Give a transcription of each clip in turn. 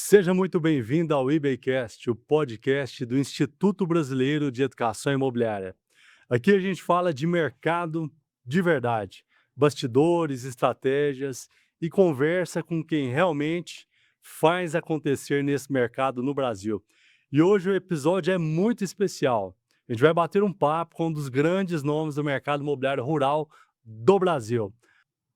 Seja muito bem-vindo ao IBcast, o podcast do Instituto Brasileiro de Educação Imobiliária. Aqui a gente fala de mercado de verdade, bastidores, estratégias e conversa com quem realmente faz acontecer nesse mercado no Brasil. E hoje o episódio é muito especial. A gente vai bater um papo com um dos grandes nomes do mercado imobiliário rural do Brasil,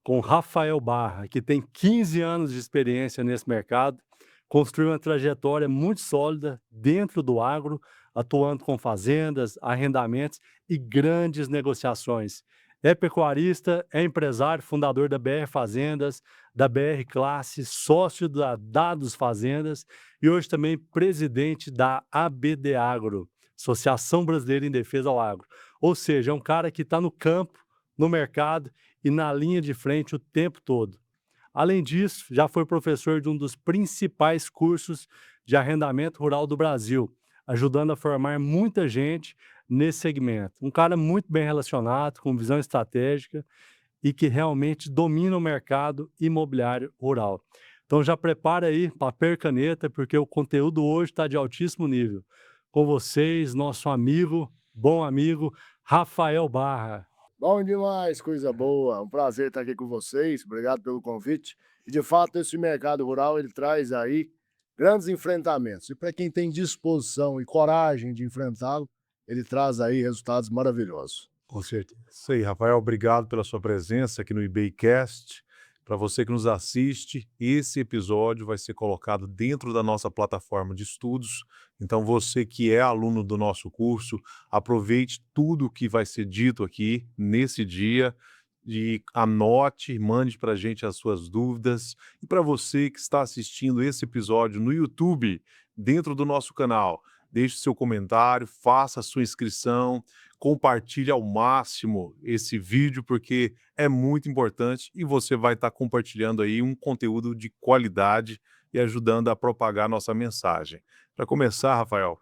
com Rafael Barra, que tem 15 anos de experiência nesse mercado, construiu uma trajetória muito sólida dentro do agro, atuando com fazendas, arrendamentos e grandes negociações. É pecuarista, é empresário, fundador da BR Fazendas, da BR Classe, sócio da Dados Fazendas e hoje também presidente da ABD Agro, Associação Brasileira em Defesa ao Agro. Ou seja, é um cara que está no campo, no mercado e na linha de frente o tempo todo. Além disso, já foi professor de um dos principais cursos de arrendamento rural do Brasil, ajudando a formar muita gente nesse segmento. Um cara muito bem relacionado, com visão estratégica e que realmente domina o mercado imobiliário rural. Então já prepara aí papel e caneta, porque o conteúdo hoje está de altíssimo nível. Com vocês, nosso amigo, bom amigo, Rafael Barra. Bom demais, coisa boa. Um prazer estar aqui com vocês. Obrigado pelo convite. E de fato, esse mercado rural ele traz aí grandes enfrentamentos. E para quem tem disposição e coragem de enfrentá-lo, ele traz aí resultados maravilhosos. Com certeza. Isso aí, Rafael, obrigado pela sua presença aqui no IBcast. Para você que nos assiste, esse episódio vai ser colocado dentro da nossa plataforma de estudos. Então, você que é aluno do nosso curso, aproveite tudo que vai ser dito aqui nesse dia e anote, mande para a gente as suas dúvidas. E para você que está assistindo esse episódio no YouTube, dentro do nosso canal, deixe seu comentário, faça a sua inscrição, compartilhe ao máximo esse vídeo, porque é muito importante e você vai estar compartilhando aí um conteúdo de qualidade e ajudando a propagar nossa mensagem. Para começar, Rafael,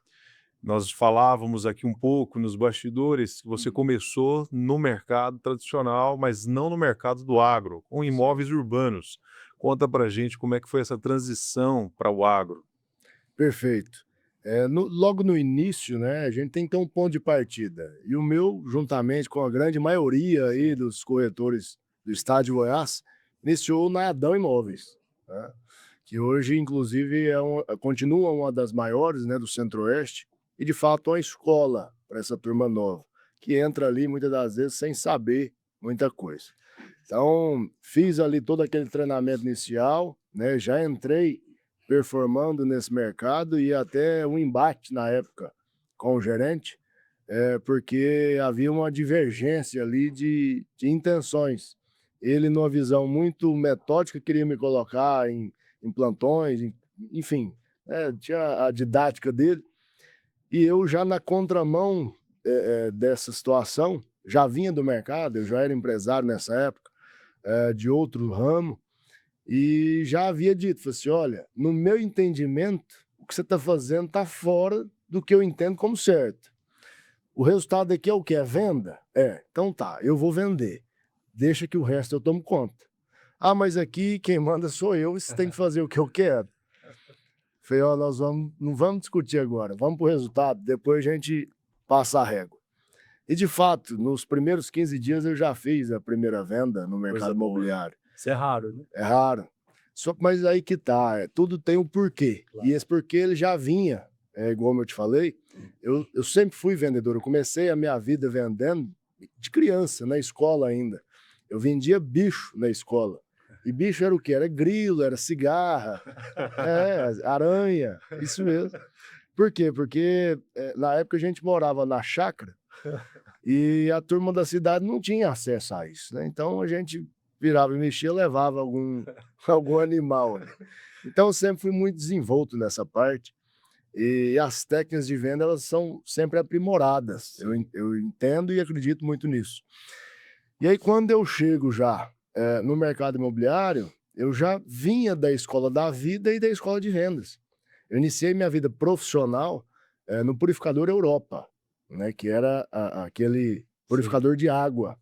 nós falávamos aqui um pouco nos bastidores que você começou no mercado tradicional, mas não no mercado do agro, com imóveis urbanos. Conta para gente como é que foi essa transição para o agro. Perfeito. Logo no início, né, a gente tem que ter um ponto de partida. E o meu, juntamente com a grande maioria aí dos corretores do estado de Goiás, iniciou na Adão Imóveis, né, que hoje, inclusive, continua uma das maiores, né, do Centro-Oeste, e de fato é uma escola para essa turma nova, que entra ali muitas das vezes sem saber muita coisa. Então, fiz ali todo aquele treinamento inicial, né, já entrei performando nesse mercado e até um embate na época com o gerente, porque havia uma divergência ali de intenções. Ele, numa visão muito metódica, queria me colocar em plantões, enfim, tinha a didática dele, e eu já na contramão dessa situação, já vinha do mercado, eu já era empresário nessa época, de outro ramo, e já havia dito, falei assim: olha, no meu entendimento, o que você está fazendo está fora do que eu entendo como certo. O resultado aqui é o que? É venda? Então tá, eu vou vender. Deixa que o resto eu tomo conta. Ah, mas aqui quem manda sou eu e você tem que fazer o que eu quero. Falei, ó, não vamos discutir agora, vamos para o resultado, depois a gente passa a régua. E de fato, nos primeiros 15 dias eu já fiz a primeira venda no mercado Coisa boa. imobiliário. Isso é raro, né? É raro. Mas aí que tá, tudo tem um porquê. Claro. E esse porquê ele já vinha, igual eu te falei, eu sempre fui vendedor. Eu comecei a minha vida vendendo de criança, na escola ainda. Eu vendia bicho na escola. E bicho era o quê? Era grilo, era cigarra, aranha, isso mesmo. Por quê? Porque na época a gente morava na chácara e a turma da cidade não tinha acesso a isso, né? Então a gente virava e mexia, levava algum animal, né? Então eu sempre fui muito desenvolto nessa parte, e as técnicas de venda elas são sempre aprimoradas. Eu entendo e acredito muito nisso. E aí quando eu chego já, no mercado imobiliário, eu já vinha da escola da vida e da escola de vendas. Eu iniciei minha vida profissional, no Purificador Europa, né, que era aquele purificador de água,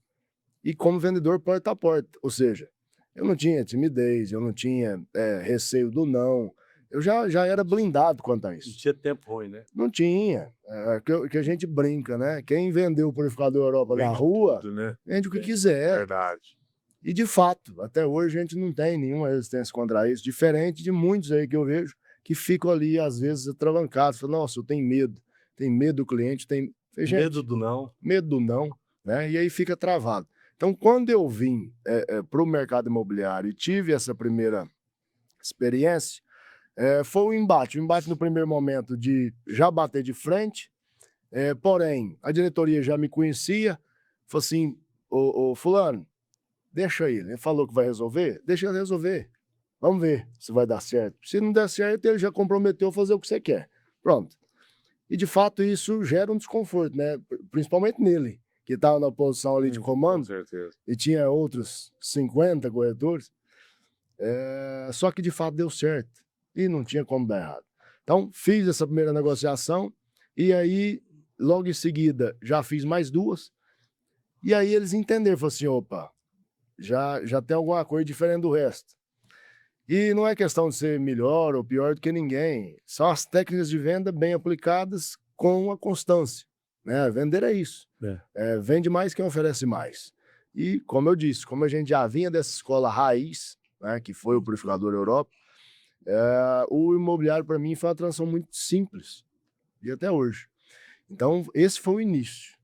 e como vendedor porta a porta, ou seja, eu não tinha timidez, eu não tinha, receio do não, eu já era blindado quanto a Não isso. tinha tempo ruim, né? Não tinha. É que a gente brinca, né? Quem vendeu o purificador Europa na Vende rua, tudo, né? vende o que É. quiser. Verdade. E de fato, até hoje a gente não tem nenhuma resistência contra isso, diferente de muitos aí que eu vejo que ficam ali, às vezes, atravancados. Falam, nossa, eu tenho medo do cliente, tem. Falei, Medo gente, do não. medo do não, né? E aí fica travado. Então, quando eu vim para o mercado imobiliário e tive essa primeira experiência, foi o embate no primeiro momento de já bater de frente, porém, a diretoria já me conhecia, falou assim, ô fulano, deixa ele falou que vai resolver, deixa ele resolver, vamos ver se vai dar certo. Se não der certo, ele já comprometeu a fazer o que você quer. Pronto. E, de fato, isso gera um desconforto, né? Principalmente nele, que estava na posição ali de Com comando certeza. e tinha outros 50 corretores. Só que, de fato, deu certo e não tinha como dar errado. Então, fiz essa primeira negociação e aí, logo em seguida, já fiz mais duas. E aí eles entenderam, falaram assim, opa, já tem alguma coisa diferente do resto. E não é questão de ser melhor ou pior do que ninguém. São as técnicas de venda bem aplicadas com a constância, né? Vender é isso. Vende mais quem oferece mais. E, como eu disse, como a gente já vinha dessa escola raiz, né, que foi o Purificador Europa, o imobiliário, para mim, foi uma transação muito simples. E até hoje. Então, esse foi o início.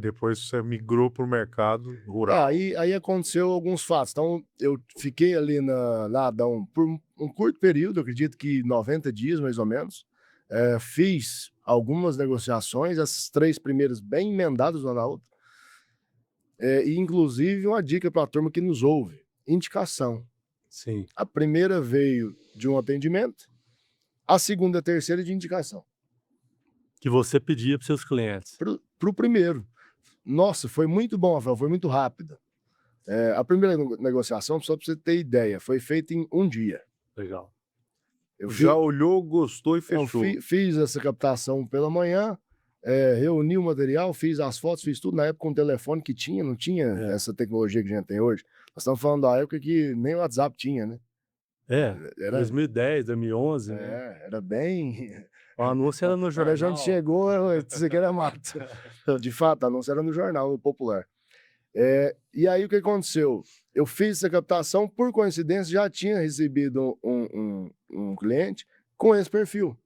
Depois você migrou para o mercado rural. Aí aconteceu alguns fatos. Então, eu fiquei ali na Adão por um curto período, eu acredito que 90 dias, mais ou menos. Fiz algumas negociações, as 3 primeiras bem emendadas uma na outra. E, inclusive, uma dica para a turma que nos ouve: indicação. Sim. A primeira veio de um atendimento, a segunda e a terceira de indicação. Que você pedia para seus clientes. Para o primeiro. Nossa, foi muito bom, Rafael, foi muito rápida. A primeira negociação, só para você ter ideia, foi feita em um dia. Legal. Eu Já olhou, gostou e fechou. fiz essa captação pela manhã, reuni o material, fiz as fotos, fiz tudo na época com o telefone que tinha, não tinha essa tecnologia que a gente tem hoje. Nós estamos falando da época que nem o WhatsApp tinha, né? Era, 2010, 2011, né? era bem... O anúncio era no Quando a jornal. gente chegou, isso aqui era mato. De fato, o anúncio era no jornal popular. E aí o que aconteceu? Eu fiz essa captação, por coincidência, já tinha recebido um cliente com esse perfil.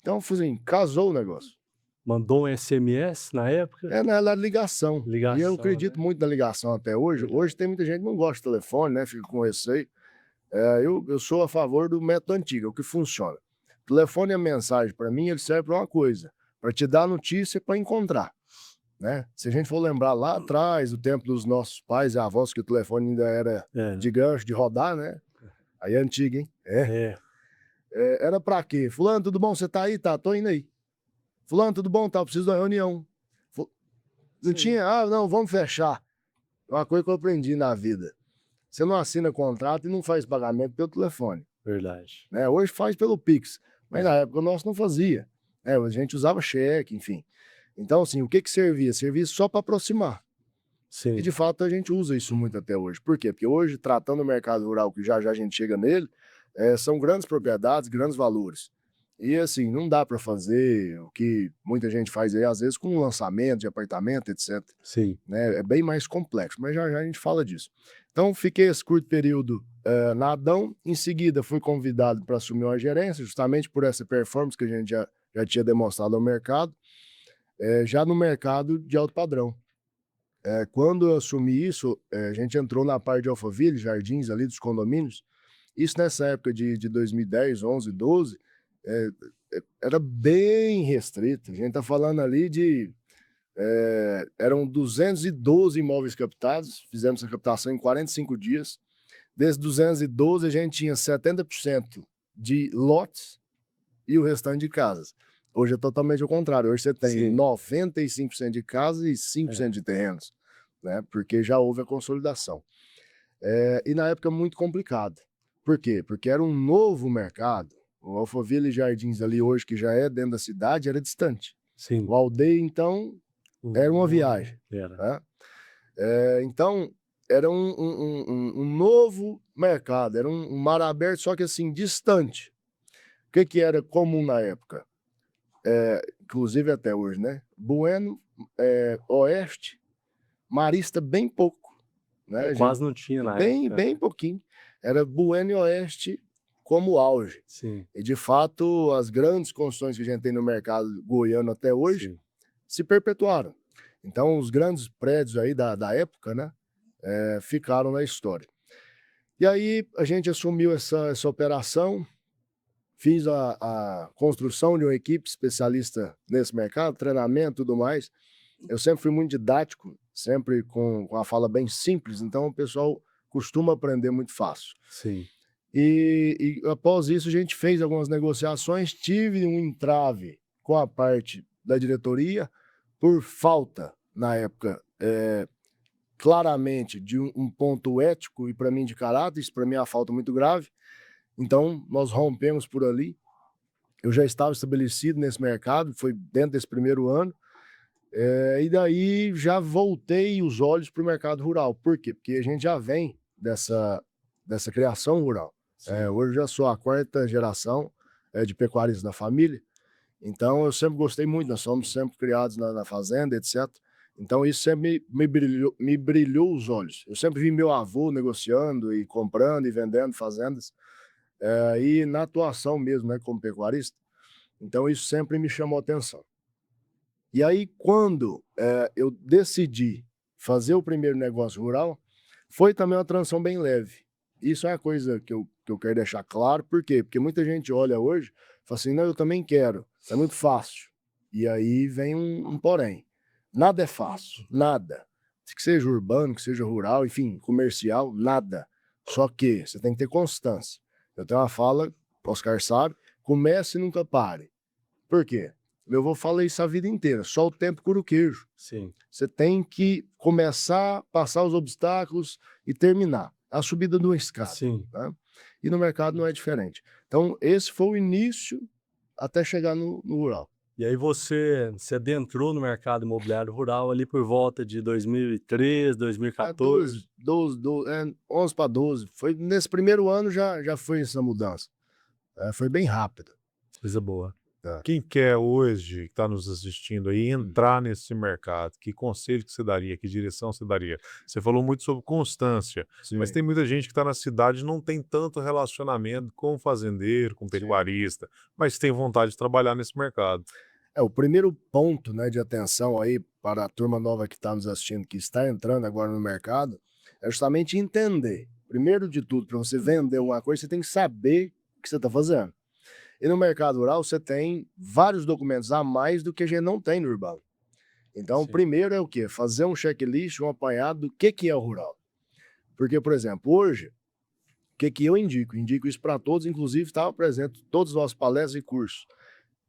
Então, assim, casou o negócio. Mandou um SMS na época? Na ligação. Ligação, E eu acredito né? muito na ligação até hoje. Hoje tem muita gente que não gosta de telefone, né? Fica com receio. Eu sou a favor do método antigo, o que funciona. O telefone e a mensagem, para mim, ele serve para uma coisa: para te dar notícia para encontrar. Né? Se a gente for lembrar lá atrás, o tempo dos nossos pais e avós, que o telefone ainda era de gancho, de rodar, né? Aí é antigo, hein? Era pra quê? Fulano, tudo bom? Você tá aí? Tá, tô indo aí. Fulano, tudo bom? Tá, preciso de uma reunião. Não tinha, não, vamos fechar. Uma coisa que eu aprendi na vida: você não assina contrato e não faz pagamento pelo telefone. Verdade. Né? Hoje faz pelo Pix, mas na época o nosso não fazia. A gente usava cheque, enfim. Então, assim, o que servia? Servia só para aproximar. Sim. E, de fato, a gente usa isso muito até hoje. Por quê? Porque hoje, tratando o mercado rural, que já a gente chega nele, são grandes propriedades, grandes valores. E, assim, não dá para fazer o que muita gente faz aí, às vezes, com lançamento de apartamento, etc. Sim. Né? É bem mais complexo, mas já a gente fala disso. Então, fiquei esse curto período na Adão. Em seguida, fui convidado para assumir uma gerência, justamente por essa performance que a gente já tinha demonstrado ao mercado. Já no mercado de alto padrão. Quando eu assumi isso, a gente entrou na parte de Alphaville, Jardins ali dos condomínios. Isso nessa época de 2010, 11, 12, era bem restrito. A gente está falando ali de... eram 212 imóveis captados, fizemos essa captação em 45 dias. Desses 212, a gente tinha 70% de lotes e o restante de casas. Hoje é totalmente ao contrário. Hoje você tem 95% de casas e 5% de terrenos, né? Porque já houve a consolidação. E na época muito complicado. Por quê? Porque era um novo mercado. O Alphaville Jardins ali hoje, que já é dentro da cidade, era distante. Sim. O Aldeia, então, era uma viagem. Era. Né? Então, era um novo mercado. Era um mar aberto, só que assim, distante. que era comum na época? Inclusive até hoje, né? Bueno, Oeste, Marista bem pouco, né? A gente, Quase não tinha na época. bem pouquinho. Era Bueno e Oeste como auge. Sim, E, de fato, as grandes construções que a gente tem no mercado goiano até hoje sim. se perpetuaram. Então, os grandes prédios aí da época, né, ficaram na história. E aí, a gente assumiu essa operação, fiz a construção de uma equipe especialista nesse mercado, treinamento e tudo mais. Eu sempre fui muito didático, sempre com a fala bem simples, então o pessoal costuma aprender muito fácil. Sim. E após isso a gente fez algumas negociações, tive um entrave com a parte da diretoria por falta, na época, claramente de um ponto ético e para mim de caráter, isso para mim é uma falta muito grave. Então nós rompemos por ali. Eu já estava estabelecido nesse mercado, foi dentro desse primeiro ano, e daí já voltei os olhos para o mercado rural. Por quê? Porque a gente já vem dessa criação rural. Hoje eu já sou a 4ª geração de pecuaristas da família, então eu sempre gostei muito, nós somos sempre criados na fazenda, etc. Então isso sempre me brilhou os olhos. Eu sempre vi meu avô negociando e comprando e vendendo fazendas, e na atuação mesmo, né, como pecuarista. Então isso sempre me chamou atenção. E aí, quando eu decidi fazer o primeiro negócio rural, foi também uma transição bem leve. Isso é uma coisa que eu quero deixar claro. Por quê? Porque muita gente olha hoje e fala assim, não, eu também quero, é muito fácil. E aí vem um porém. Nada é fácil, nada. Que seja urbano, que seja rural, enfim, comercial, nada. Só que você tem que ter constância. Eu tenho uma fala, Oscar sabe, comece e nunca pare. Por quê? Meu avô fala isso a vida inteira, só o tempo cura o queijo. Sim. Você tem que começar, passar os obstáculos e terminar. A subida de uma escada. Sim. Né? E no mercado não é diferente. Então, esse foi o início até chegar no rural. E aí você adentrou no mercado imobiliário rural ali por volta de 2013, 2014. 11 para 12. Foi, nesse primeiro ano já foi essa mudança. Foi bem rápida. Coisa boa. Quem quer hoje, que está nos assistindo aí, entrar nesse mercado, que conselho que você daria, que direção você daria? Você falou muito sobre constância, mas Sim. tem muita gente que está na cidade e não tem tanto relacionamento com o fazendeiro, com o pecuarista, mas tem vontade de trabalhar nesse mercado. O primeiro ponto, né, de atenção aí para a turma nova que está nos assistindo, que está entrando agora no mercado, é justamente entender. Primeiro de tudo, para você vender uma coisa, você tem que saber o que você está fazendo. E no mercado rural, você tem vários documentos a mais do que a gente não tem no urbano. Então, o primeiro é o quê? Fazer um checklist, um apanhado do que é o rural. Porque, por exemplo, hoje, o que eu indico? Indico isso para todos, inclusive estava presente em todas as nossas palestras e cursos.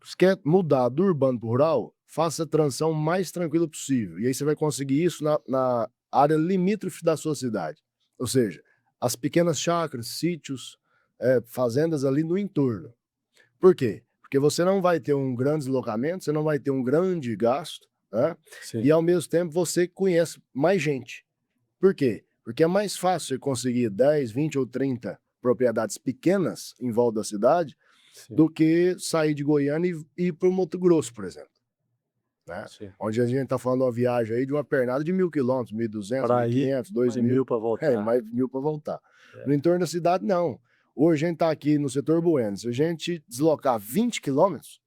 Se quer mudar do urbano para o rural, faça a transição mais tranquila possível. E aí você vai conseguir isso na área limítrofe da sua cidade. Ou seja, as pequenas chácaras, sítios, fazendas ali no entorno. Por quê? Porque você não vai ter um grande deslocamento, você não vai ter um grande gasto, né? E ao mesmo tempo você conhece mais gente. Por quê? Porque é mais fácil você conseguir 10, 20 ou 30 propriedades pequenas em volta da cidade do que sair de Goiânia e ir para o Mato Grosso, por exemplo. Né? Onde a gente está falando uma viagem aí de uma pernada de 1.000 quilômetros, 1.200, 1.500, 2.000. para voltar. Mais 1.000 para voltar. No entorno da cidade, não. Hoje a gente está aqui no setor Bueno. Se a gente deslocar 20 quilômetros,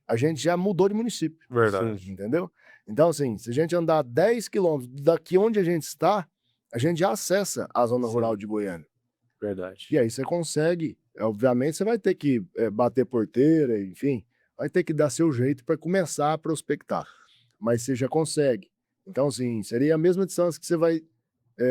a gente já mudou de município. Verdade. Entendeu? Então, assim, se a gente andar 10 quilômetros daqui onde a gente está, a gente já acessa a zona rural de Goiânia. Verdade. E aí você consegue, obviamente você vai ter que bater porteira, enfim, vai ter que dar seu jeito para começar a prospectar. Mas você já consegue. Então, assim, seria a mesma distância que você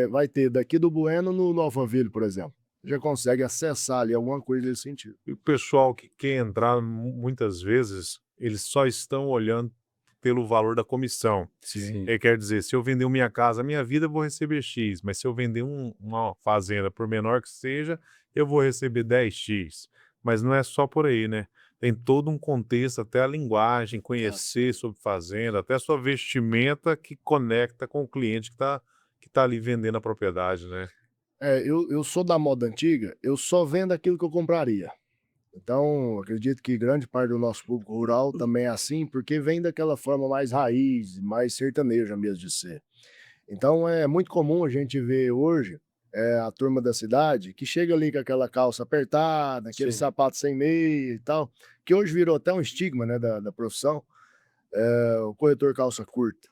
vai ter daqui do Bueno no Alphaville, por exemplo. Já consegue acessar ali alguma coisa nesse sentido. E o pessoal que quer entrar, muitas vezes, eles só estão olhando pelo valor da comissão. Sim. Quer dizer, se eu vender minha casa, minha vida, eu vou receber X, mas se eu vender uma fazenda, por menor que seja, eu vou receber 10X. Mas não é só por aí, né? Tem todo um contexto, até a linguagem, conhecer sobre fazenda, até a sua vestimenta que conecta com o cliente que tá ali vendendo a propriedade, né? Eu sou da moda antiga, eu só vendo aquilo que eu compraria. Então, acredito que grande parte do nosso público rural também é assim, porque vem daquela forma mais raiz, mais sertaneja mesmo de ser. Então, é muito comum a gente ver hoje a turma da cidade que chega ali com aquela calça apertada, aquele Sim. sapato sem meia e tal, que hoje virou até um estigma, né, da profissão, o corretor calça curta.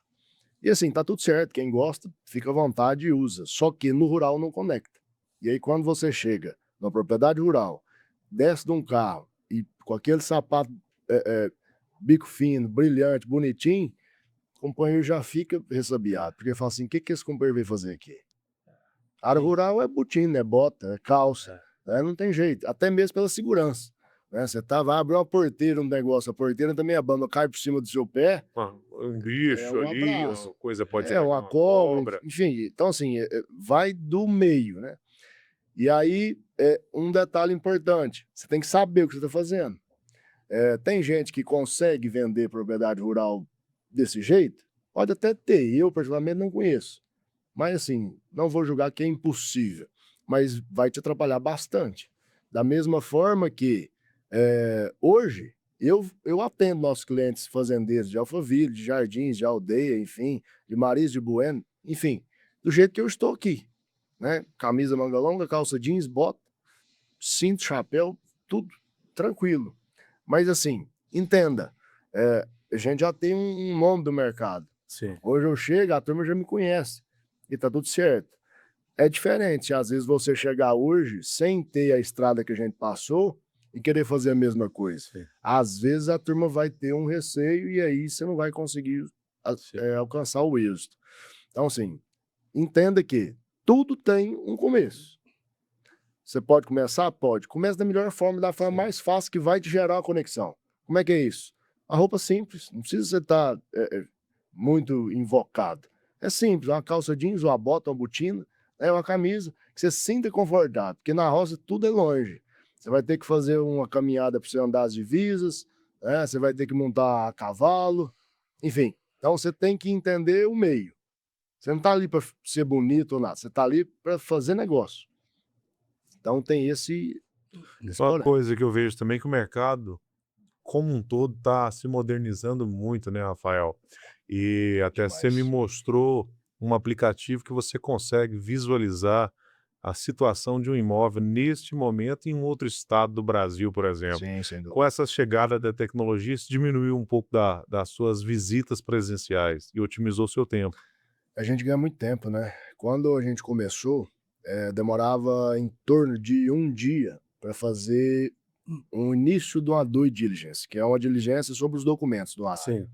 E assim, tá tudo certo, quem gosta, fica à vontade e usa. Só que no rural não conecta. E aí, quando você chega numa propriedade rural, desce de um carro e com aquele sapato bico fino, brilhante, bonitinho, o companheiro já fica ressabiado, porque fala assim: o que, que esse companheiro veio fazer aqui? Área E- rural é botina, é bota, é calça, é. né? Não tem jeito, até mesmo pela segurança. Né? Você vai abrir uma porteira, um negócio, a porteira também abana, cai por cima do seu pé, Um é bicho um ali, abraço. uma coisa pode É, pegar uma uma cobra, cobra. enfim. Então, assim, vai do meio, né? E aí, um detalhe importante, você tem que saber o que você está fazendo. Tem gente que consegue vender propriedade rural desse jeito? Pode até ter, eu particularmente não conheço. Mas assim, não vou julgar que é impossível, mas vai te atrapalhar bastante. Da mesma forma que hoje eu atendo nossos clientes fazendeiros de Alphaville, de Jardins, de Aldeia, enfim, de Maris de Bueno, enfim, do jeito que eu estou aqui, né? Camisa manga longa, calça jeans, bota, cinto, chapéu, tudo tranquilo. Mas assim, entenda, a gente já tem um nome do mercado. Sim. Hoje eu chego, a turma já me conhece e tá tudo certo. É diferente, às vezes, você chegar hoje sem ter a estrada que a gente passou e querer fazer a mesma coisa. Sim. Às vezes a turma vai ter um receio e aí você não vai conseguir Sim. alcançar o êxito. Então, assim, entenda que tudo tem um começo. Você pode começar? Pode. Comece da melhor forma, da forma Sim. mais fácil que vai te gerar uma conexão. Como é que é isso? A roupa simples, não precisa você estar muito invocado. É simples, uma calça jeans, uma bota, uma botina, uma camisa, que você se sinta confortável, porque na roça tudo é longe. Você vai ter que fazer uma caminhada para você andar as divisas, né? Você vai ter que montar a cavalo, enfim. Então você tem que entender o meio. Você não está ali para ser bonito ou nada, você está ali para fazer negócio. Então tem esse Uma porém. coisa que eu vejo também é que o mercado, como um todo, está se modernizando muito, né, Rafael? E até você me Demais. mostrou um aplicativo que você consegue visualizar a situação de um imóvel neste momento em um outro estado do Brasil, por exemplo. Sim, sem Com dúvida. essa chegada da tecnologia, isso diminuiu um pouco das suas visitas presenciais e otimizou seu tempo. A gente ganha muito tempo, né? Quando a gente começou, demorava em torno de um dia para fazer um início de uma due diligence, que é uma diligência sobre os documentos do área. Sim.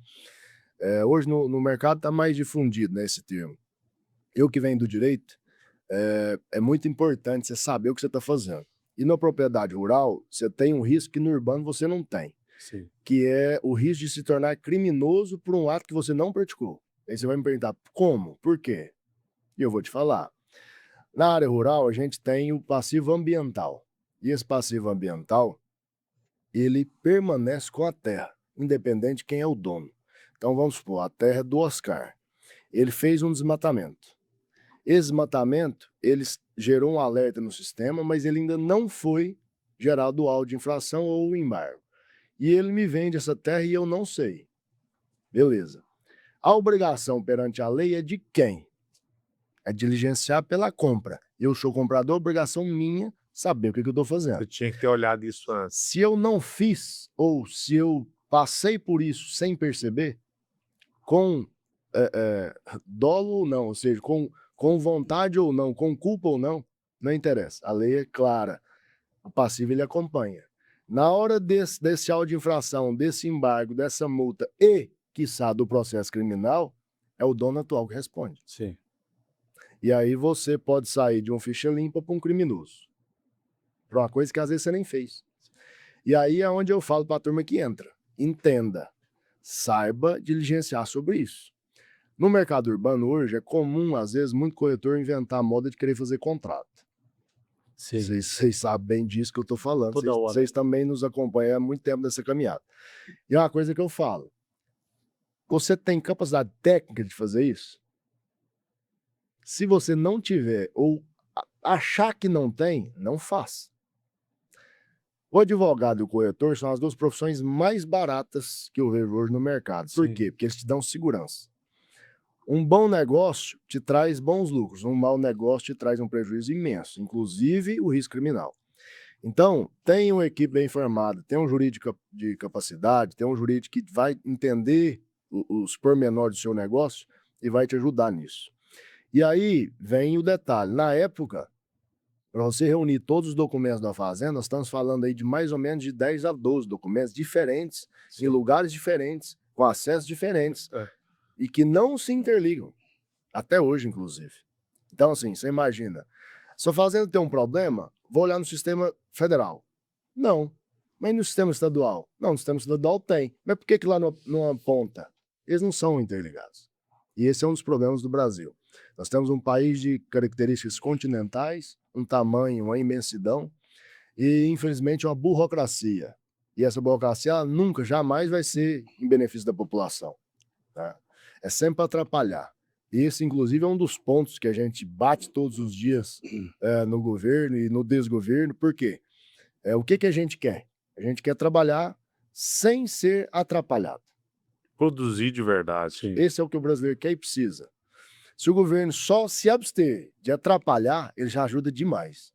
Hoje no mercado está mais difundido, né, esse termo. Eu que venho do direito, é muito importante você saber o que você está fazendo. E na propriedade rural, você tem um risco que no urbano você não tem, Sim. que é o risco de se tornar criminoso por um ato que você não praticou. Aí você vai me perguntar, como? Por quê? E eu vou te falar. Na área rural, a gente tem o passivo ambiental. E esse passivo ambiental, ele permanece com a terra, independente de quem é o dono. Então vamos supor, a terra é do Oscar. Ele fez um desmatamento. Esse desmatamento, ele gerou um alerta no sistema, mas ele ainda não foi gerado o auto de infração ou o embargo. E ele me vende essa terra e eu não sei. Beleza. A obrigação perante a lei é de quem? É diligenciar pela compra. Eu sou comprador, obrigação minha saber o que eu estou fazendo. Você tinha que ter olhado isso antes. Se eu não fiz, ou se eu passei por isso sem perceber, com dolo ou não, ou seja, com vontade ou não, com culpa ou não interessa. A lei é clara. O passivo ele acompanha. Na hora desse auto de infração, desse embargo, dessa multa e, quiçá, do processo criminal, é o dono atual que responde. Sim. E aí você pode sair de um ficha limpa para um criminoso. Para uma coisa que às vezes você nem fez. E aí é onde eu falo para a turma que entra. Entenda. Saiba diligenciar sobre isso. No mercado urbano hoje é comum, às vezes, muito corretor inventar a moda de querer fazer contrato. Sim. Vocês sabem bem disso que eu estou falando. Toda hora. Vocês também nos acompanham há muito tempo nessa caminhada. E é uma coisa que eu falo. Você tem capacidade técnica de fazer isso? Se você não tiver ou achar que não tem, não faça. O advogado e o corretor são as duas profissões mais baratas que eu vejo hoje no mercado. Por Sim. quê? Porque eles te dão segurança. Um bom negócio te traz bons lucros, um mau negócio te traz um prejuízo imenso, inclusive o risco criminal. Então, tem uma equipe bem formada, tem um jurídico de capacidade, tem um jurídico que vai entender os pormenores do seu negócio e vai te ajudar nisso. E aí vem o detalhe, na época, para você reunir todos os documentos da fazenda, nós estamos falando aí de mais ou menos de 10 a 12 documentos diferentes, em lugares diferentes, com acessos diferentes, e que não se interligam, até hoje, inclusive. Então, assim, você imagina, se a fazenda tem um problema, vou olhar no sistema federal. Não. Mas no sistema estadual? Não, no sistema estadual tem. Mas por que lá numa ponta? Eles não são interligados. E esse é um dos problemas do Brasil. Nós temos um país de características continentais, um tamanho, uma imensidão, e, infelizmente, uma burocracia. E essa burocracia ela nunca, jamais vai ser em benefício da população. Tá? É sempre para atrapalhar. E esse, inclusive, é um dos pontos que a gente bate todos os dias no governo e no desgoverno. Por quê? O que a gente quer? A gente quer trabalhar sem ser atrapalhado. Produzir de verdade. Sim. Esse é o que o brasileiro quer e precisa. Se o governo só se abster de atrapalhar, ele já ajuda demais.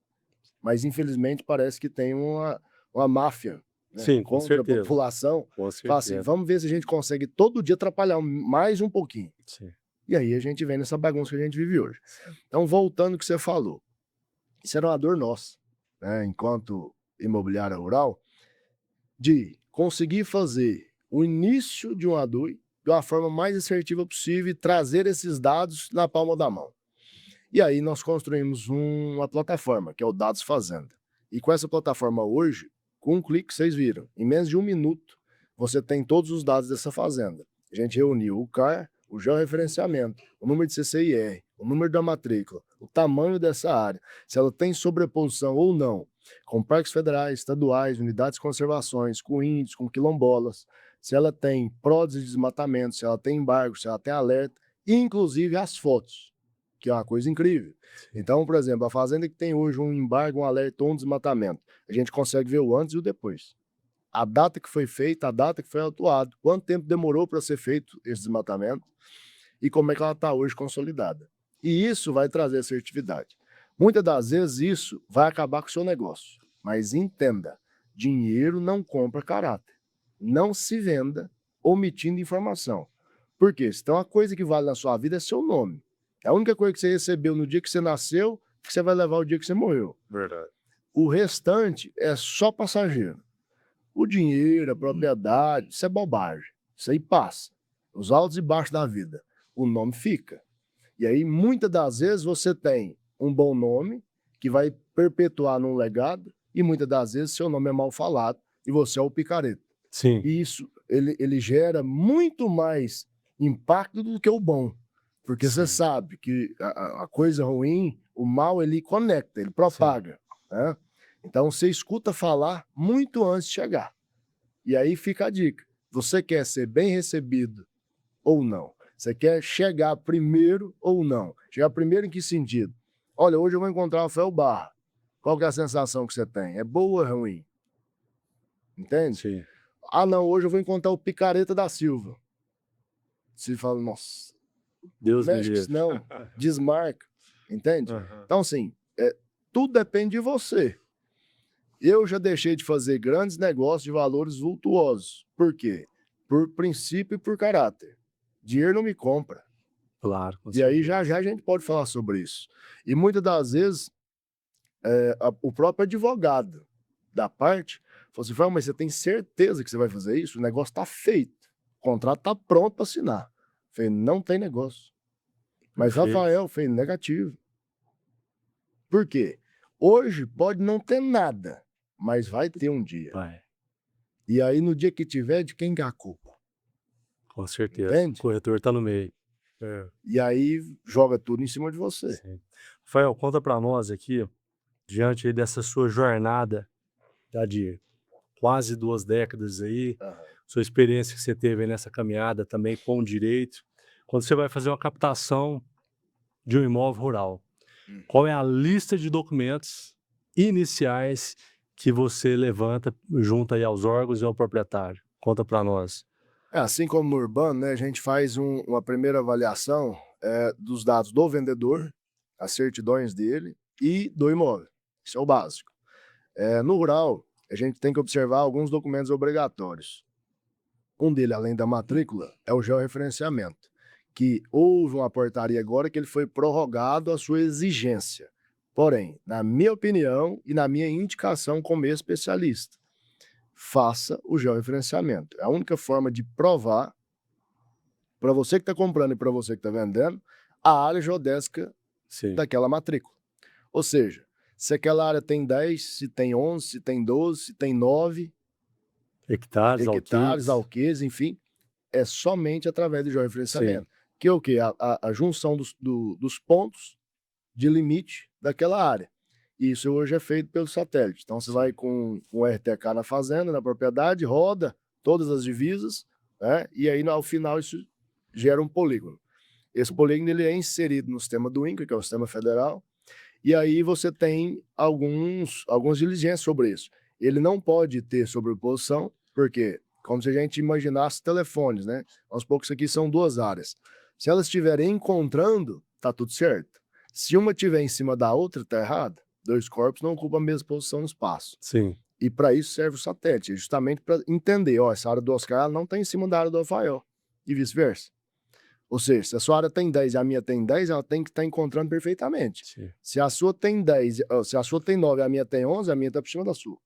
Mas, infelizmente, parece que tem uma máfia, né, Sim, com contra a certeza. população. Com Fala assim, certeza. vamos ver se a gente consegue todo dia atrapalhar mais um pouquinho. Sim. E aí a gente vem nessa bagunça que a gente vive hoje. Então, voltando ao que você falou, isso era uma dor nossa, né, enquanto imobiliária rural, de conseguir fazer o início de um ADUI de uma forma mais assertiva possível e trazer esses dados na palma da mão. E aí nós construímos uma plataforma, que é o Dados Fazenda. E com essa plataforma hoje, com um clique, vocês viram, em menos de 1 minuto, você tem todos os dados dessa fazenda. A gente reuniu o CAR, o georreferenciamento, o número de CCIR, o número da matrícula, o tamanho dessa área, se ela tem sobreposição ou não, com parques federais, estaduais, unidades de conservações, com índios, com quilombolas, se ela tem pródese de desmatamento, se ela tem embargo, se ela tem alerta, e inclusive as fotos, que é uma coisa incrível. Então, por exemplo, a fazenda que tem hoje um embargo, um alerta ou um desmatamento, a gente consegue ver o antes e o depois. A data que foi feita, a data que foi atuado, quanto tempo demorou para ser feito esse desmatamento e como é que ela está hoje consolidada. E isso vai trazer assertividade. Muitas das vezes isso vai acabar com o seu negócio, mas entenda, dinheiro não compra caráter. Não se venda omitindo informação. Por quê? Se tem uma coisa que vale na sua vida é seu nome. É a única coisa que você recebeu no dia que você nasceu, que você vai levar o dia que você morreu. Verdade. O restante é só passageiro. O dinheiro, a propriedade, isso é bobagem. Isso aí passa. Os altos e baixos da vida. O nome fica. E aí, muitas das vezes, você tem um bom nome que vai perpetuar num legado e muitas das vezes seu nome é mal falado e você é o picareta. Sim. E isso, ele gera muito mais impacto do que o bom. Porque você sabe que a coisa ruim, o mal, ele conecta, ele propaga. Né? Então, você escuta falar muito antes de chegar. E aí fica a dica. Você quer ser bem recebido ou não? Você quer chegar primeiro ou não? Chegar primeiro em que sentido? Olha, hoje eu vou encontrar o Rafael Barra. Qual que é a sensação que você tem? É boa ou ruim? Entende? Sim. Ah, não, hoje eu vou encontrar o Picareta da Silva. Você fala, nossa, Deus me mexe com isso livre. não, desmarca, entende? Aham. Então, assim, tudo depende de você. Eu já deixei de fazer grandes negócios de valores vultuosos. Por quê? Por princípio e por caráter. Dinheiro não me compra. Claro. com E aí certeza. já a gente pode falar sobre isso. E muitas das vezes, o próprio advogado da parte falou assim, mas você tem certeza que você vai fazer isso? O negócio está feito. O contrato está pronto para assinar. Eu falei, não tem negócio. Mas Perfeito. Rafael fez negativo. Por quê? Hoje pode não ter nada, mas vai ter um dia. Vai. E aí, no dia que tiver, de quem que é a culpa? Com certeza. Entende? O corretor tá no meio. E aí, joga tudo em cima de você. Sim. Rafael, conta para nós aqui, diante aí dessa sua jornada de quase 2 décadas aí, sua experiência que você teve aí nessa caminhada também com o direito, quando você vai fazer uma captação de um imóvel rural, qual é a lista de documentos iniciais que você levanta junto aí aos órgãos e ao proprietário? Conta para nós. Assim como no urbano, né, a gente faz uma primeira avaliação dos dados do vendedor, as certidões dele e do imóvel. Isso é o básico. No rural, a gente tem que observar alguns documentos obrigatórios. Um deles, além da matrícula, é o georreferenciamento, que houve uma portaria agora que ele foi prorrogado a sua exigência. Porém, na minha opinião e na minha indicação como especialista, faça o georreferenciamento. É a única forma de provar, para você que está comprando e para você que está vendendo, a área geodésica Sim. daquela matrícula. Ou seja, se aquela área tem 10, se tem 11, se tem 12, se tem 9 Hectares, alqueires, enfim, é somente através do georreferenciamento. Que é o quê? A junção dos pontos de limite daquela área. E isso hoje é feito pelo satélite. Então você vai com o RTK na fazenda, na propriedade, roda todas as divisas, né? E aí ao final isso gera um polígono. Esse polígono ele é inserido no sistema do INCRA, que é o sistema federal, e aí você tem algumas diligências sobre isso. Ele não pode ter sobreposição, porque como se a gente imaginasse telefones, né? Vamos supor que isso aqui são duas áreas. Se elas estiverem encontrando, tá tudo certo. Se uma estiver em cima da outra, tá errado. Dois corpos não ocupam a mesma posição no espaço. Sim. E para isso serve o satélite, justamente para entender, ó, essa área do Oscar ela não está em cima da área do Rafael, e vice-versa. Ou seja, se a sua área tem 10 e a minha tem 10, ela tem que estar encontrando perfeitamente. Sim. Se a sua tem 10, se a sua tem 9 e a minha tem 11, a minha está por cima da sua.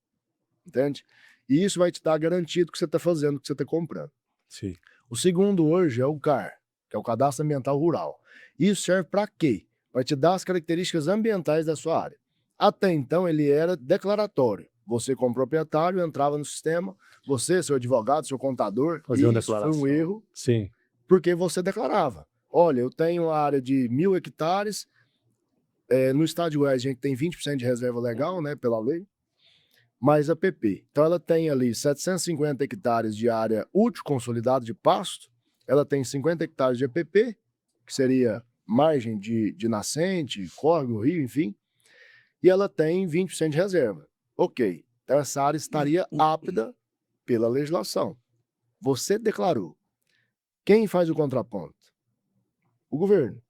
Entende? E isso vai te dar garantido que você está fazendo, que você está comprando. Sim. O segundo hoje é o CAR, que é o Cadastro Ambiental Rural. Isso serve para quê? Para te dar as características ambientais da sua área. Até então ele era declaratório. Você, como proprietário, entrava no sistema, você, seu advogado, seu contador, Fazia uma e isso foi declaração. um erro, Sim. porque você declarava. Olha, eu tenho uma área de 1.000 hectares, no estado de Goiás a gente tem 20% de reserva legal, né, pela lei, mais a PP. Então ela tem ali 750 hectares de área útil consolidada de pasto, ela tem 50 hectares de EPP, que seria margem de nascente, córrego, rio, enfim, e ela tem 20% de reserva. Ok, então essa área estaria apta pela legislação. Você declarou. Quem faz o contraponto? O governo.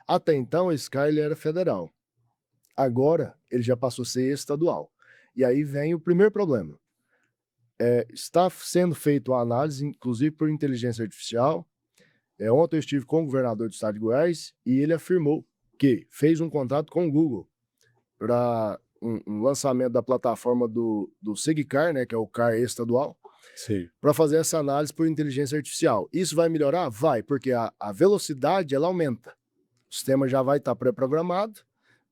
Até então, esse CAR ele era federal. Agora, ele já passou a ser estadual. E aí vem o primeiro problema. Está sendo feita uma análise, inclusive por inteligência artificial. Ontem eu estive com o governador do estado de Goiás e ele afirmou que fez um contrato com o Google para um lançamento da plataforma do SIGCAR, né, que é o CAR estadual, para fazer essa análise por inteligência artificial. Isso vai melhorar? Vai, porque a velocidade ela aumenta. O sistema já vai estar pré-programado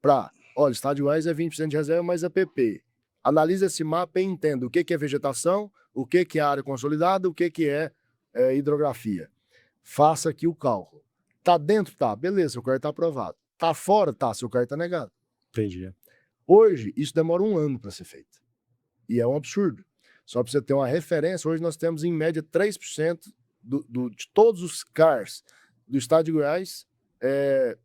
para, olha, o estado de Goiás é 20% de reserva, mais a PP. Analisa esse mapa e entenda o que é vegetação, o que é área consolidada, o que é hidrografia. Faça aqui o cálculo. Tá dentro? Tá. Beleza, seu CAR está aprovado. Tá fora? Tá. Seu CAR está negado. Entendi. Hoje, isso demora 1 ano para ser feito. E é um absurdo. Só para você ter uma referência, hoje nós temos em média 3% de todos os CARs do estado de Goiás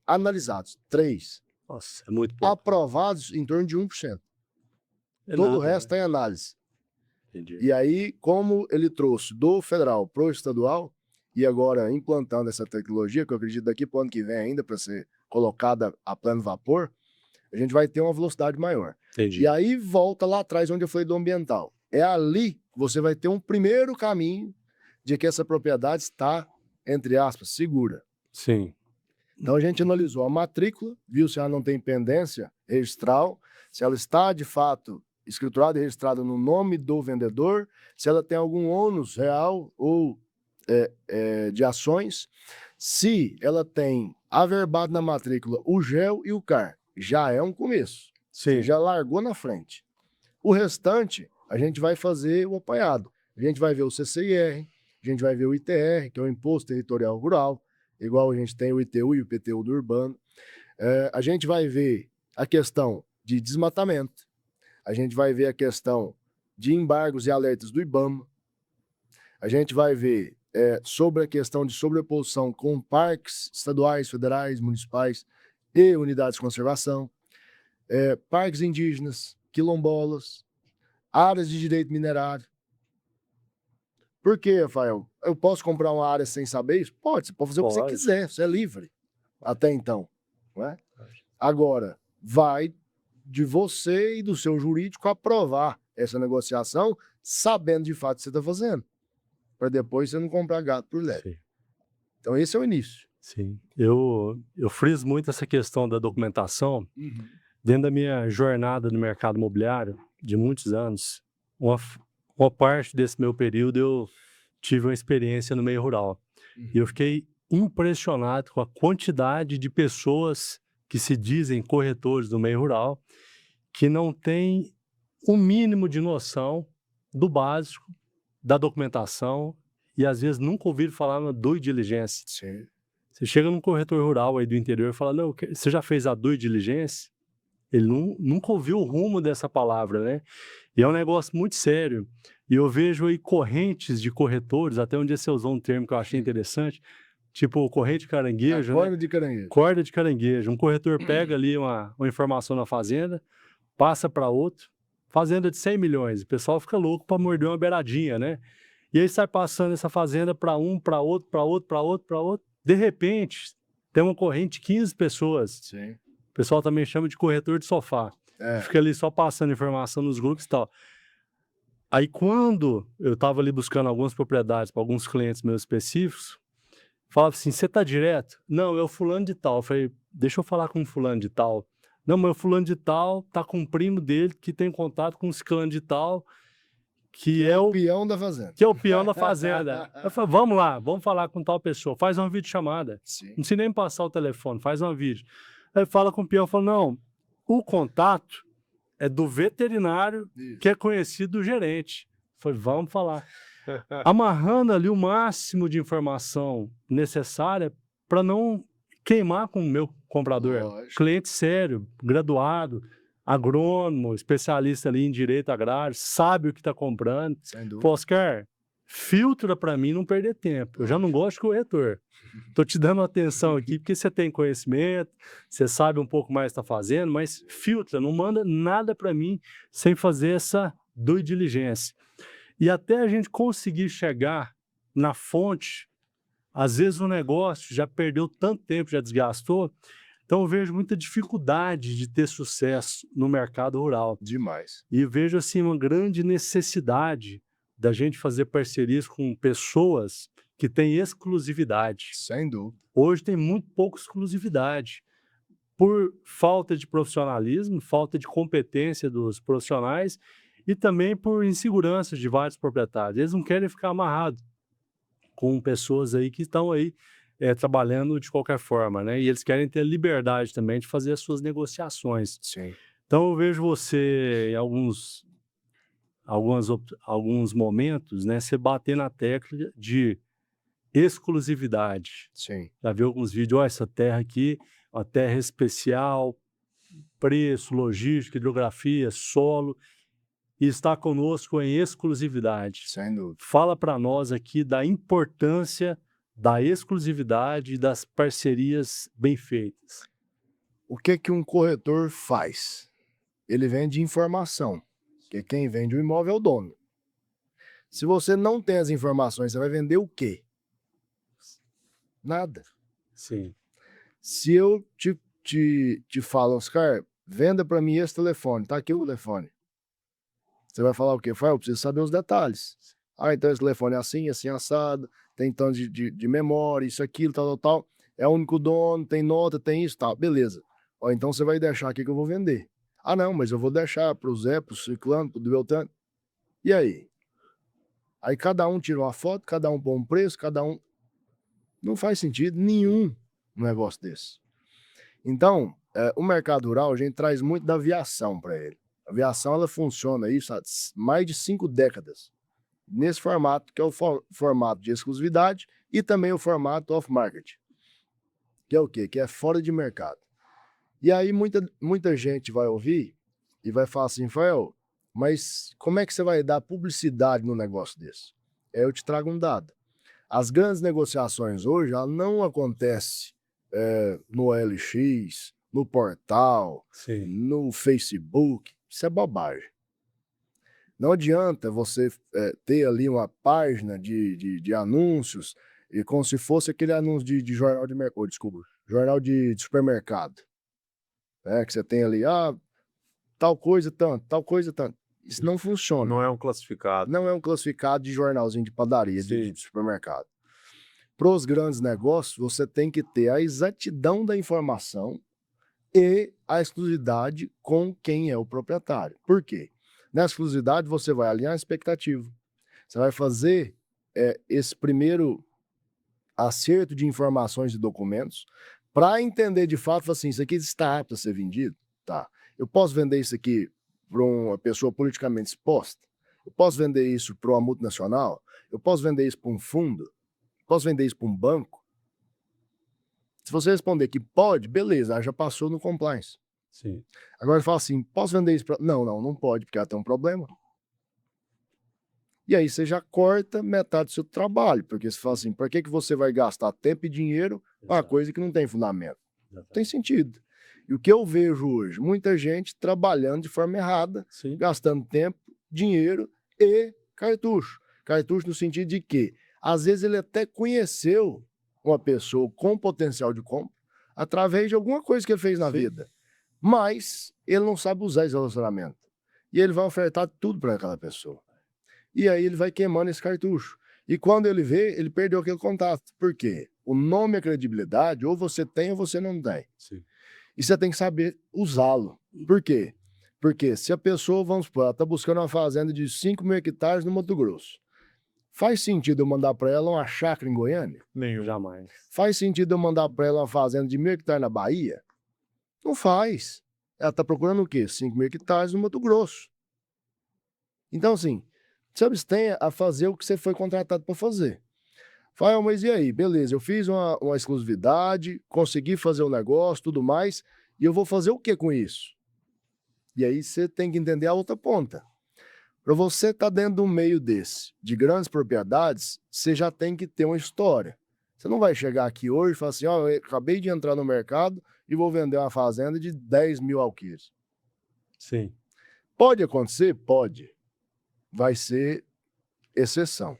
analisados. 3%. Nossa, é muito pouco. Aprovados em torno de 1%. É Todo o nada, resto né? está em análise. Entendi. E aí, como ele trouxe do federal para o estadual, e agora implantando essa tecnologia, que eu acredito daqui para o ano que vem ainda, para ser colocada a pleno vapor, a gente vai ter uma velocidade maior. Entendi. E aí volta lá atrás onde eu falei do ambiental. É ali que você vai ter um primeiro caminho de que essa propriedade está, entre aspas, segura. Sim. Então a gente analisou a matrícula, viu se ela não tem pendência registral, se ela está de fato escriturada e registrada no nome do vendedor, se ela tem algum ônus real ou de ações, se ela tem averbado na matrícula o GEL e o CAR. Já é um começo. Sim. Você já largou na frente. O restante, a gente vai fazer o apanhado. A gente vai ver o CCIR, a gente vai ver o ITR, que é o Imposto Territorial Rural, igual a gente tem o ITU e o IPTU do urbano. A gente vai ver a questão de desmatamento, a gente vai ver a questão de embargos e alertas do IBAMA, a gente vai ver sobre a questão de sobreposição com parques estaduais, federais, municipais e unidades de conservação, parques indígenas, quilombolas, áreas de direito minerário. Por quê, Rafael? Eu posso comprar uma área sem saber isso? Pode, você pode fazer o que você Pode. quiser, você é livre. Até então, não é? Agora, vai de você e do seu jurídico aprovar essa negociação, sabendo de fato o que você está fazendo, para depois você não comprar gato por lebre. Sim. Então, esse é o início. Sim. Eu friso muito essa questão da documentação. Dentro da minha jornada no mercado imobiliário, de muitos anos, uma parte desse meu período eu tive uma experiência no meio rural. E eu fiquei impressionado com a quantidade de pessoas que se dizem corretores do meio rural, que não têm o mínimo de noção do básico, da documentação, e às vezes nunca ouviram falar na due diligência. Sim. Você chega num corretor rural aí do interior e fala, não, você já fez a due diligência? Ele nunca ouviu o rumo dessa palavra, né? E é um negócio muito sério. E eu vejo aí correntes de corretores, até um dia você usou um termo que eu achei interessante, tipo corrente de caranguejo, né? Corda de caranguejo. Corda de caranguejo. Um corretor pega ali uma informação na fazenda, passa para outro, fazenda de 100 milhões. O pessoal fica louco para morder uma beiradinha, né? E aí sai passando essa fazenda para um, para outro, para outro, para outro, para outro. De repente, tem uma corrente de 15 pessoas. Sim. O pessoal também chama de corretor de sofá. É. Fica ali só passando informação nos grupos e tal. Aí quando eu estava ali buscando algumas propriedades para alguns clientes meus específicos, falava assim, você tá direto? Não, é o fulano de tal. Eu falei, deixa eu falar com o fulano de tal. Não, mas o fulano de tal tá com um primo dele que tem contato com o ciclano de tal, que é o peão da fazenda. que é o peão da fazenda. Eu falei, vamos lá, vamos falar com tal pessoa. Faz uma videochamada. Sim. Não precisa nem passar o telefone, faz uma vídeo. Aí fala com o peão, fala, não, o contato é do veterinário Isso. que é conhecido do gerente. Eu falei, vamos falar. Amarrando ali o máximo de informação necessária para não queimar com o meu comprador. Lógico. Cliente sério, graduado, agrônomo, especialista ali em direito agrário, sabe o que está comprando. Sem dúvida. Pô, Oscar, filtra para mim não perder tempo. Eu já não gosto de corretor. Estou te dando atenção aqui porque você tem conhecimento, você sabe um pouco mais o que está fazendo, mas filtra, não manda nada para mim sem fazer essa due diligência. E até a gente conseguir chegar na fonte, às vezes o negócio já perdeu tanto tempo, já desgastou. Então eu vejo muita dificuldade de ter sucesso no mercado rural. Demais. E eu vejo assim uma grande necessidade da gente fazer parcerias com pessoas que têm exclusividade. Sem dúvida. Hoje tem muito pouca exclusividade. Por falta de profissionalismo, falta de competência dos profissionais e também por insegurança de vários proprietários. Eles não querem ficar amarrados com pessoas aí que estão aí trabalhando de qualquer forma, né? E eles querem ter liberdade também de fazer as suas negociações. Sim. Então eu vejo você em alguns momentos, né? Você bater na tecla de exclusividade. Sim. Já viu alguns vídeos, ó, essa terra aqui, uma terra especial, preço, logística, hidrografia, solo, e está conosco em exclusividade. Sem dúvida. Fala para nós aqui da importância da exclusividade e das parcerias bem feitas. O que um corretor faz? Ele vende informação, porque quem vende o imóvel é o dono. Se você não tem as informações, você vai vender o quê? Nada. Sim. Se eu te falo, Oscar, venda para mim esse telefone, tá aqui o telefone. Você vai falar o quê? Eu preciso saber os detalhes. Ah, então esse telefone é assim, assim, assado, tem tanto de memória, isso, aquilo, tal, tal, tal. É o único dono, tem nota, tem isso, tal. Beleza. Ó, então você vai deixar aqui que eu vou vender. Ah, não, mas eu vou deixar pro Zé, pro Ciclano, pro Beltrano. E aí? Aí cada um tira uma foto, cada um põe um preço, cada um... Não faz sentido nenhum um negócio desse. Então, o mercado rural, a gente traz muito da aviação para ele. A aviação, ela funciona isso há mais de 5 décadas. Nesse formato, que é o formato de exclusividade e também o formato off-market. Que é o quê? Que é fora de mercado. E aí muita gente vai ouvir e vai falar assim, Rafael, mas como é que você vai dar publicidade num negócio desse? Eu te trago um dado. As grandes negociações hoje, ela não acontece no OLX, no portal, Sim. no Facebook. Isso é bobagem. Não adianta você ter ali uma página de anúncios, e como se fosse aquele anúncio de jornal de mercado, desculpa, jornal de supermercado, né? Que você tem ali, tal coisa tanto, tal coisa tanto. Isso não funciona. Não é um classificado. Não é um classificado de jornalzinho de padaria, Sim. de supermercado. Para os grandes negócios, você tem que ter a exatidão da informação e a exclusividade com quem é o proprietário. Por quê? Na exclusividade, você vai alinhar a expectativa. Você vai fazer esse primeiro acerto de informações e documentos para entender de fato, assim, isso aqui está apto a ser vendido? Tá. Eu posso vender isso aqui para uma pessoa politicamente exposta? Eu posso vender isso para uma multinacional? Eu posso vender isso para um fundo? Posso vender isso para um banco? Se você responder que pode, beleza, já passou no compliance. Sim. Agora ele fala assim, posso vender isso para... Não pode, porque ela tem um problema. E aí você já corta metade do seu trabalho, porque você fala assim, para que você vai gastar tempo e dinheiro com uma coisa que não tem fundamento? Não tem sentido. E o que eu vejo hoje? Muita gente trabalhando de forma errada, Sim. gastando tempo, dinheiro e cartucho. Cartucho no sentido de que, às vezes, ele até conheceu uma pessoa com potencial de compra através de alguma coisa que ele fez na Sim. vida, mas ele não sabe usar esse relacionamento. E ele vai ofertar tudo para aquela pessoa. E aí ele vai queimando esse cartucho. E quando ele vê, ele perdeu aquele contato. Por quê? O nome e a credibilidade, ou você tem ou você não tem. Sim. E você tem que saber usá-lo. Por quê? Porque se a pessoa, vamos supor, ela está buscando uma fazenda de 5.000 hectares no Mato Grosso, faz sentido eu mandar para ela uma chácara em Goiânia? Nenhum. Jamais. Faz sentido eu mandar para ela uma fazenda de 1.000 hectares na Bahia? Não faz. Ela está procurando o quê? 5.000 hectares no Mato Grosso. Então, assim, se abstenha a fazer o que você foi contratado para fazer. Fala, mas e aí? Beleza, eu fiz uma exclusividade, consegui fazer o negócio, tudo mais, e eu vou fazer o que com isso? E aí você tem que entender a outra ponta. Para você estar dentro de um meio desse, de grandes propriedades, você já tem que ter uma história. Você não vai chegar aqui hoje e falar assim, eu acabei de entrar no mercado e vou vender uma fazenda de 10.000 alqueires. Sim. Pode acontecer? Pode. Vai ser exceção.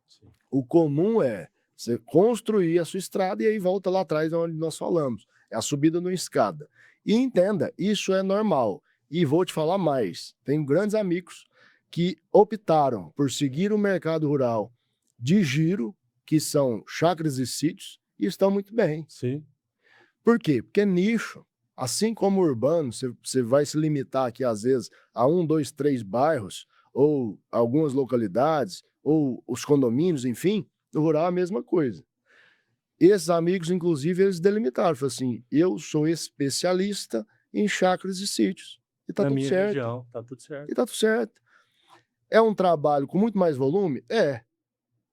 Sim. O comum é você construir a sua estrada e aí volta lá atrás onde nós falamos. É a subida numa escada. E entenda, isso é normal. E vou te falar mais. Tenho grandes amigos que optaram por seguir o mercado rural de giro, que são chácaras e sítios, e estão muito bem. Sim. Por quê? Porque é nicho. Assim como o urbano, você vai se limitar aqui, às vezes, a 1, 2, 3 bairros, ou algumas localidades, ou os condomínios, enfim, no rural é a mesma coisa. Esses amigos, inclusive, eles delimitaram, falaram assim, eu sou especialista em chácaras e sítios. E tá Na tudo minha certo. região, tá tudo certo. E tá tudo certo. É um trabalho com muito mais volume? É.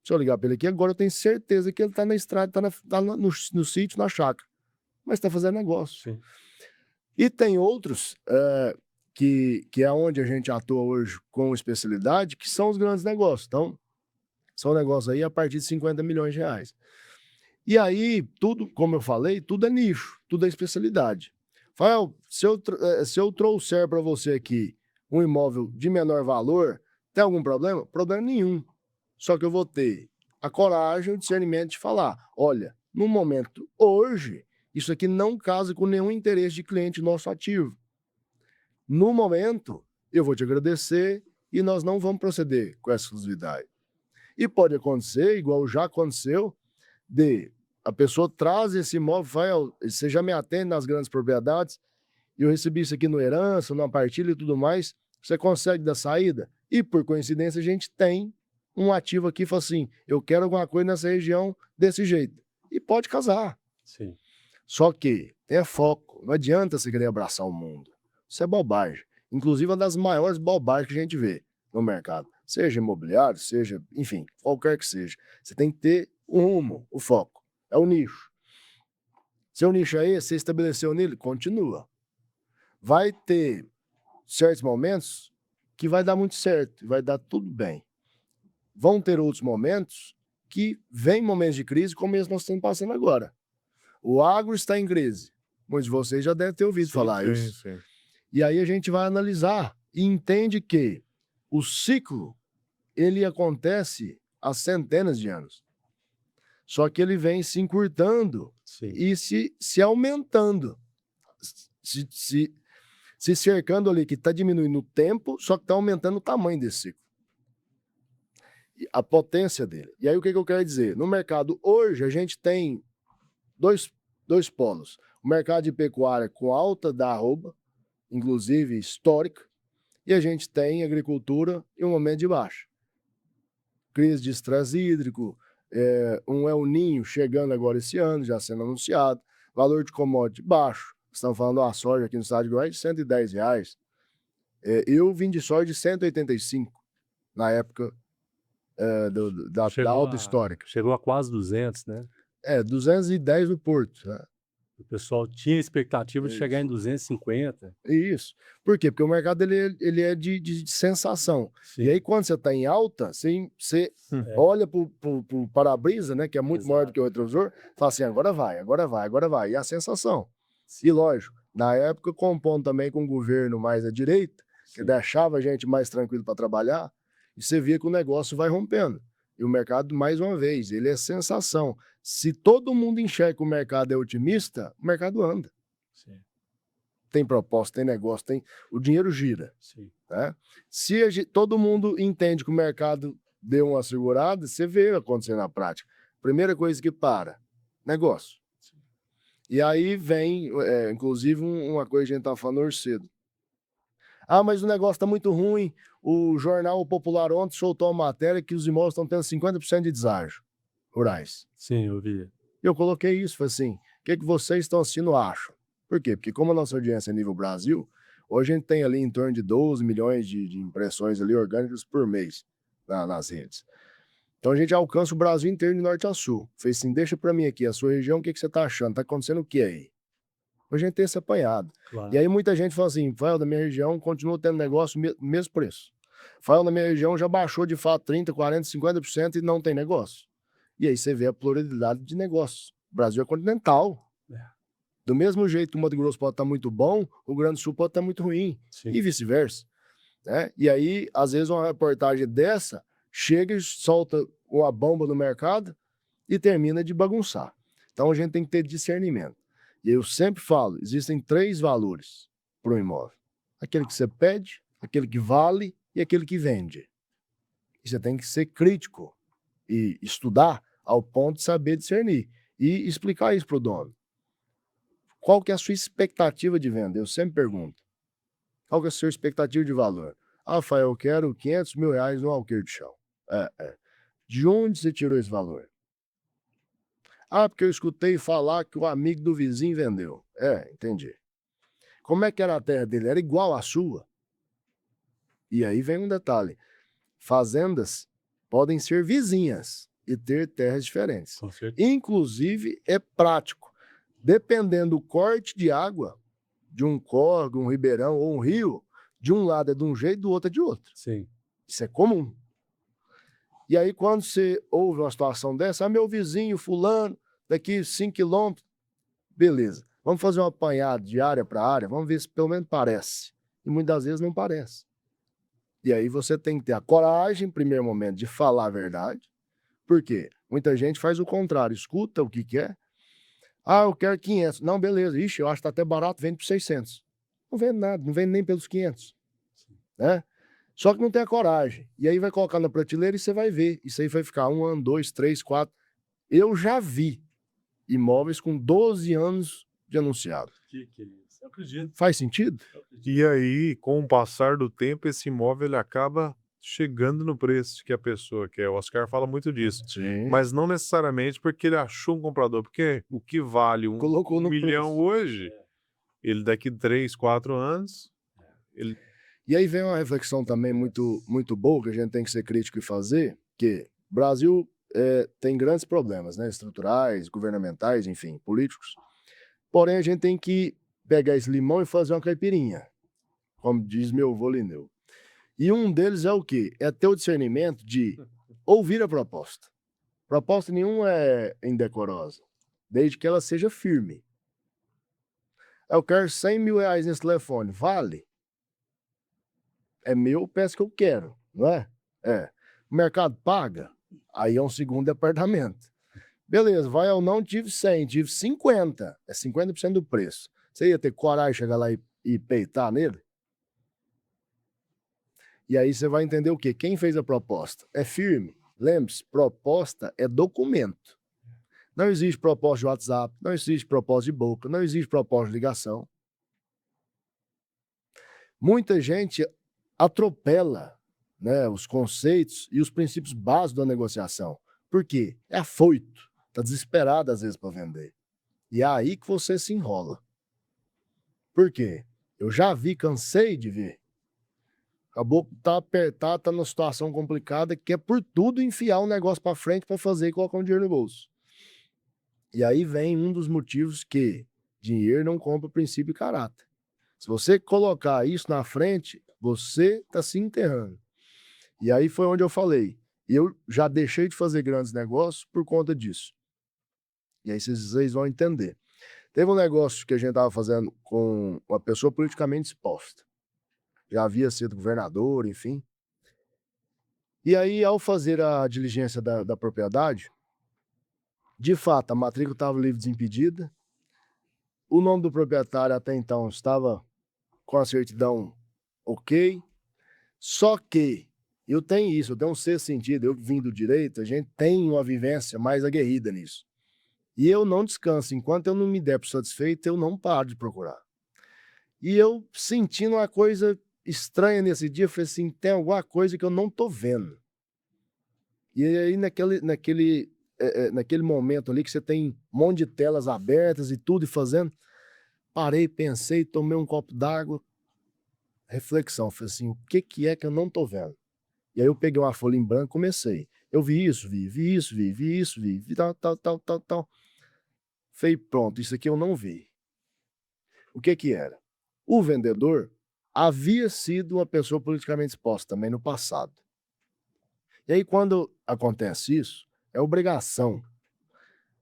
Se eu ligar para ele aqui, agora eu tenho certeza que ele tá na estrada, tá no sítio, na chácara. Mas tá fazendo negócio. Sim. E tem outros que é onde a gente atua hoje com especialidade, que são os grandes negócios. Então, são negócios aí a partir de 50 milhões de reais. E aí, tudo, como eu falei, tudo é nicho, tudo é especialidade. Rafael, se eu trouxer para você aqui um imóvel de menor valor, tem algum problema? Problema nenhum. Só que eu vou ter a coragem, o discernimento de falar, olha, no momento hoje, isso aqui não casa com nenhum interesse de cliente nosso ativo. No momento, eu vou te agradecer e nós não vamos proceder com essa exclusividade. E pode acontecer, igual já aconteceu, a pessoa traz esse imóvel, você já me atende nas grandes propriedades, e eu recebi isso aqui no herança, numa partilha e tudo mais, você consegue dar saída? E por coincidência a gente tem um ativo aqui, fala assim, eu quero alguma coisa nessa região desse jeito. E pode casar. Sim. Só que tenha foco, não adianta você querer abraçar o mundo. Isso é bobagem. Inclusive uma das maiores bobagens que a gente vê no mercado. Seja imobiliário, seja, enfim, qualquer que seja. Você tem que ter o rumo, o foco. É o nicho. Seu nicho é esse, você estabeleceu nele, continua. Vai ter certos momentos que vai dar muito certo, vai dar tudo bem. Vão ter outros momentos que vem momentos de crise, como esse nós estamos passando agora. O agro está em crise. Muitos de vocês já devem ter ouvido falar isso. Sim. E aí a gente vai analisar e entende que O ciclo, ele acontece há centenas de anos. Só que ele vem se encurtando Sim. e se aumentando. Se cercando ali, que está diminuindo o tempo, só que está aumentando o tamanho desse ciclo. A potência dele. E aí o que eu quero dizer? No mercado hoje a gente tem dois polos. O mercado de pecuária com alta da arroba, inclusive histórica, e a gente tem agricultura em um momento de baixa. Crise de estresse hídrico, um El Ninho chegando agora esse ano, já sendo anunciado, valor de commodity baixo. Estamos falando da soja aqui no estado de Goiás de R$110. Eu vim de soja de 185 na época da alta histórica. Chegou a quase 200, né? 210 no Porto. Né? O pessoal tinha expectativa de Isso. chegar em 250. Isso. Por quê? Porque o mercado ele é de sensação. Sim. E aí, quando você está em alta, você olha para o para-brisa, né, que é muito maior do que o retrovisor, fala assim, agora vai, agora vai, agora vai. E a sensação. E lógico, na época, compondo também com um governo mais à direita, que deixava a gente mais tranquilo para trabalhar, e você via que o negócio vai rompendo. E o mercado, mais uma vez, ele é sensação. Se todo mundo enxerga que o mercado é otimista, o mercado anda. Sim. Tem proposta, tem negócio, o dinheiro gira. Sim. Né? Se todo mundo entende que o mercado deu uma segurada, você vê acontecer na prática. Primeira coisa que para, negócio. Sim. E aí vem, inclusive, uma coisa que a gente estava falando hoje cedo. Ah, mas o negócio está muito ruim. O Jornal Popular ontem soltou uma matéria que os imóveis estão tendo 50% de deságio rurais. Sim, eu vi. Eu coloquei isso, falei assim, o que vocês estão assistindo acham? Por quê? Porque como a nossa audiência é nível Brasil, hoje a gente tem ali em torno de 12 milhões de impressões ali orgânicas por mês nas redes. Então a gente alcança o Brasil inteiro de norte a sul. Falei assim, deixa para mim aqui, a sua região, o que você está achando? Está acontecendo o que aí? Hoje a gente tem esse apanhado. Claro. E aí muita gente fala assim, Fael, da minha região continua tendo negócio mesmo preço. Fael, da minha região já baixou de fato 30%, 40%, 50% e não tem negócio. E aí você vê a pluralidade de negócios. O Brasil é continental. Do mesmo jeito que o Mato Grosso pode estar muito bom, o Rio Grande do Sul pode estar muito ruim. Sim. E vice-versa. Né? E aí, às vezes, uma reportagem dessa chega e solta uma bomba no mercado e termina de bagunçar. Então a gente tem que ter discernimento. E eu sempre falo, existem 3 valores para o imóvel. Aquele que você pede, aquele que vale e aquele que vende. E você tem que ser crítico e estudar ao ponto de saber discernir e explicar isso para o dono. Qual que é a sua expectativa de venda? Eu sempre pergunto. Qual que é a sua expectativa de valor? Ah, Rafael, eu quero R$500 mil no alqueire de chão. De onde você tirou esse valor? Ah, porque eu escutei falar que o amigo do vizinho vendeu. Entendi. Como é que era a terra dele? Era igual à sua? E aí vem um detalhe. Fazendas podem ser vizinhas e ter terras diferentes. Com certeza. Inclusive, é prático. Dependendo do corte de água, de um córrego, um ribeirão ou um rio, de um lado é de um jeito, do outro é de outro. Sim. Isso é comum. E aí, quando você ouve uma situação dessa, meu vizinho, fulano, daqui 5 quilômetros, beleza. Vamos fazer um apanhado de área para área, vamos ver se pelo menos parece. E muitas vezes não parece. E aí você tem que ter a coragem, em primeiro momento, de falar a verdade. Por quê? Muita gente faz o contrário, escuta o que quer. Ah, eu quero 500. Não, beleza. Ixi, eu acho que tá até barato, vende por 600. Não vende nada, não vende nem pelos 500. Né? Só que não tem a coragem. E aí vai colocar na prateleira e você vai ver. Isso aí vai ficar 1 ano, 2, 3, 4. Eu já vi imóveis com 12 anos de anunciado. Que é isso? Eu acredito. Faz sentido? E aí, com o passar do tempo, esse imóvel ele acaba chegando no preço que a pessoa quer. O Oscar fala muito disso. Sim. Mas não necessariamente porque ele achou um comprador, porque o que vale um Colocou no milhão preço. hoje, ele daqui 3, 4 anos, ele... E aí vem uma reflexão também muito, muito boa, que a gente tem que ser crítico e fazer, que o Brasil tem grandes problemas, né, estruturais, governamentais, enfim, políticos. Porém, a gente tem que pegar esse limão e fazer uma caipirinha, como diz meu avô Lineu. E um deles é o quê? É ter o discernimento de ouvir a proposta. Proposta nenhuma é indecorosa, desde que ela seja firme. Eu quero 100 mil reais nesse telefone, vale? É meu, peço que eu quero. não é? É. O mercado paga, aí é um segundo departamento. Beleza, vai ou não, tive 100, tive 50. É 50% do preço. Você ia ter coragem de chegar lá e peitar nele? E aí você vai entender o quê? Quem fez a proposta? É firme. Lembre-se, proposta é documento. Não existe proposta de WhatsApp, não existe proposta de boca, não existe proposta de ligação. Muita gente atropela, né, os conceitos e os princípios básicos da negociação. Por quê? É afoito. Está desesperado às vezes para vender. E é aí que você se enrola. Por quê? Eu já vi, cansei de ver. Acabou, tá apertado, tá numa situação complicada, que é por tudo enfiar um negócio para frente para fazer e colocar um dinheiro no bolso. E aí vem um dos motivos que dinheiro não compra princípio e caráter. Se você colocar isso na frente, você está se enterrando. E aí foi onde eu falei. Eu já deixei de fazer grandes negócios por conta disso. E aí vocês vão entender. Teve um negócio que a gente estava fazendo com uma pessoa politicamente exposta. Já havia sido governador, enfim. E aí, ao fazer a diligência da propriedade, de fato, a matrícula estava livre desimpedida. O nome do proprietário até então estava com a certidão ok. Só que eu tenho isso, eu tenho um sexto sentido, eu vim do direito, a gente tem uma vivência mais aguerrida nisso. E eu não descanso, enquanto eu não me der por satisfeito, eu não paro de procurar. E eu sentindo uma coisa estranha nesse dia, eu falei assim, tem alguma coisa que eu não tô vendo. E aí naquele momento ali que você tem um monte de telas abertas e tudo e fazendo, parei, pensei, tomei um copo d'água, reflexão, falei assim, o que é que eu não tô vendo? E aí eu peguei uma folha em branco e comecei. Eu vi isso, vi isso, vi isso, vi tal. Falei, pronto, isso aqui eu não vi. O que era? O vendedor havia sido uma pessoa politicamente exposta também no passado. E aí quando acontece isso, é obrigação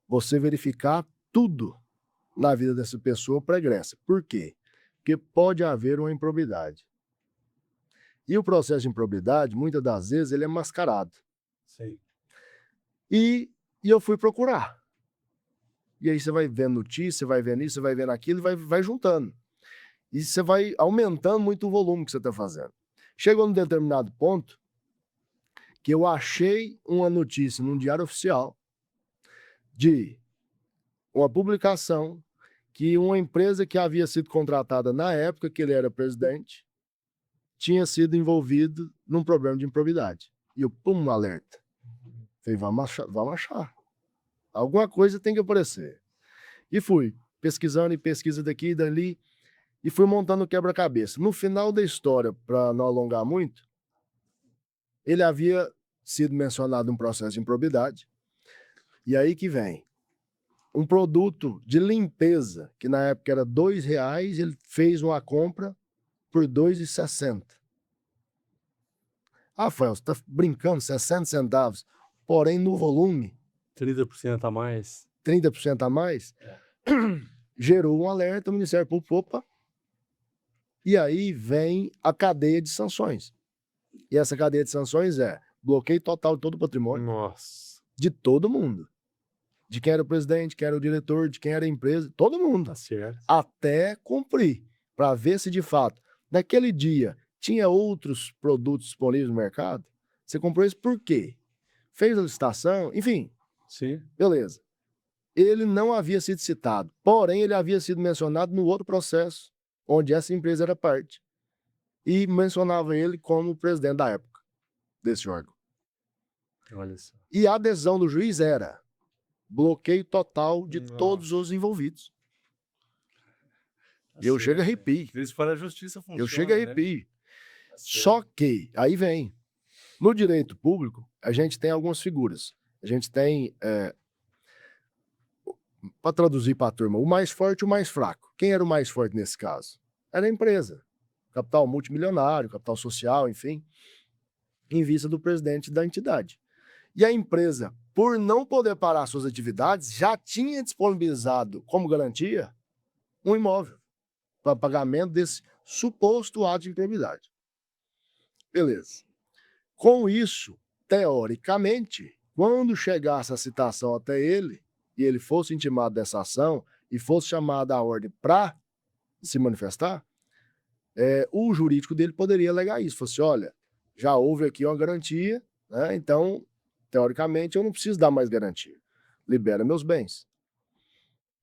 você verificar tudo na vida dessa pessoa pregressa. Por quê? Porque pode haver uma improbidade. E o processo de improbidade, muitas das vezes, ele é mascarado. Sim. E eu fui procurar. E aí você vai vendo notícia, vai vendo isso, você vai vendo aquilo e vai juntando. E você vai aumentando muito o volume que você está fazendo. Chegou num determinado ponto que eu achei uma notícia num diário oficial de uma publicação que uma empresa que havia sido contratada na época que ele era presidente tinha sido envolvido num problema de improbidade. E eu, pum, alerta. Falei, vamos achar. Alguma coisa tem que aparecer. E fui pesquisando e pesquisa daqui e dali e fui montando o quebra-cabeça. No final da história, para não alongar muito, ele havia sido mencionado um processo de improbidade. E aí que vem. Um produto de limpeza, que na época era R$2, ele fez uma compra por R$2,60. Ah, Rafael, você está brincando, 60 centavos. Porém, no volume, 30% a mais. 30% a mais, gerou um alerta, o Ministério Público, opa, e aí vem a cadeia de sanções. E essa cadeia de sanções é bloqueio total de todo o patrimônio, Nossa. de todo mundo. De quem era o presidente, quem era o diretor, de quem era a empresa, todo mundo. Tá certo. Até cumprir, para ver se de fato, naquele dia, tinha outros produtos disponíveis no mercado. Você comprou isso por quê? Fez a licitação, enfim, Sim. beleza. Ele não havia sido citado, porém ele havia sido mencionado no outro processo, onde essa empresa era parte. E mencionava ele como presidente da época desse órgão. Olha só. E a adesão do juiz era bloqueio total de Nossa. todos os envolvidos. Tá Eu chego a certo. arrepio. Eles para a justiça funciona, Eu chego a né? arrepio. Tá certo. Só que, aí vem, no direito público, a gente tem algumas figuras. A gente tem, para traduzir para a turma, o mais forte e o mais fraco. Quem era o mais forte nesse caso? Era a empresa. Capital multimilionário, capital social, enfim, em vista do presidente da entidade. E a empresa, por não poder parar suas atividades, já tinha disponibilizado como garantia um imóvel para pagamento desse suposto ato de improbidade. Beleza. Com isso, teoricamente, quando chegasse a citação até ele, e ele fosse intimado dessa ação, e fosse chamado à ordem para se manifestar, o jurídico dele poderia alegar isso. Fosse, olha, já houve aqui uma garantia, né? Então, teoricamente, eu não preciso dar mais garantia. Libera meus bens.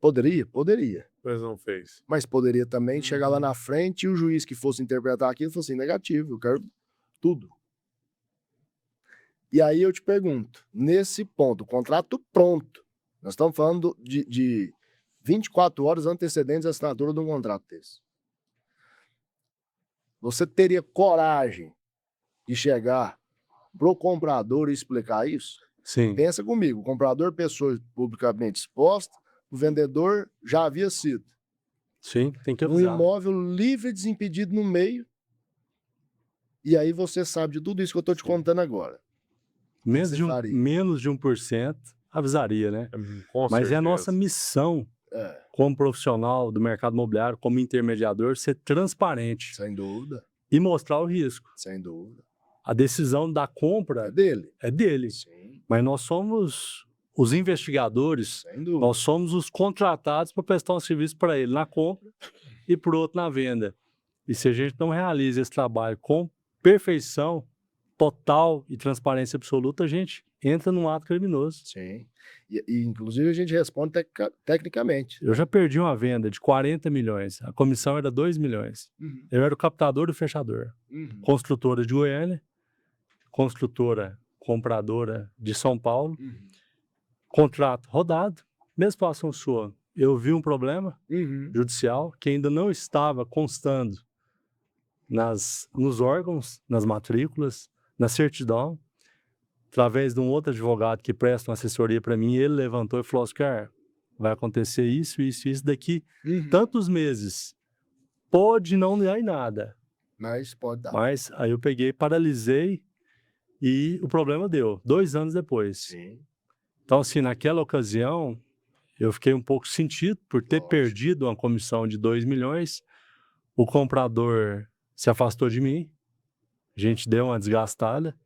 Poderia? Poderia. Mas não fez. Mas poderia também chegar lá na frente e o juiz que fosse interpretar aquilo fosse assim, negativo, eu quero tudo. E aí eu te pergunto, nesse ponto, o contrato pronto, nós estamos falando de 24 horas antecedentes à assinatura de um contrato desse. Você teria coragem de chegar pro comprador e explicar isso? Sim. Pensa comigo, o comprador, pessoa publicamente exposta, o vendedor já havia sido. Sim, tem que Um avisar. imóvel livre e desimpedido no meio, e aí você sabe de tudo isso que eu estou te contando agora. Menos você de, faria? menos de 1% avisaria, né? Com Mas é a nossa certeza. missão É, como profissional do mercado imobiliário, como intermediador, ser transparente sem dúvida, e mostrar o risco. sem dúvida. A decisão da É compra dele. é dele, Sim, mas nós somos os investigadores, sem dúvida. nós somos os contratados para prestar um serviço para ele na compra e para o outro na venda. E se a gente não realiza esse trabalho com perfeição total e transparência absoluta, a gente entra num ato criminoso. Sim. E, inclusive, a gente responde tecnicamente. Eu já perdi uma venda de 40 milhões, a comissão era 2 milhões. Uhum, Eu era o captador do fechador. uhum, Construtora de Goiânia, construtora compradora de São Paulo, uhum, contrato rodado, mesma situação sua. Eu vi um problema uhum. judicial que ainda não estava constando nos órgãos, nas matrículas, na certidão, através de um outro advogado que presta uma assessoria para mim, ele levantou e falou, Oscar, vai acontecer isso, isso, isso daqui Uhum. tantos meses. Pode não dar em nada. Mas pode dar. Mas aí eu peguei, paralisei e o problema deu, 2 anos depois. Sim. Então, assim, naquela ocasião, eu fiquei um pouco sentido por ter Lógico. perdido uma comissão de 2 milhões. O comprador se afastou de mim, a gente deu uma desgastada.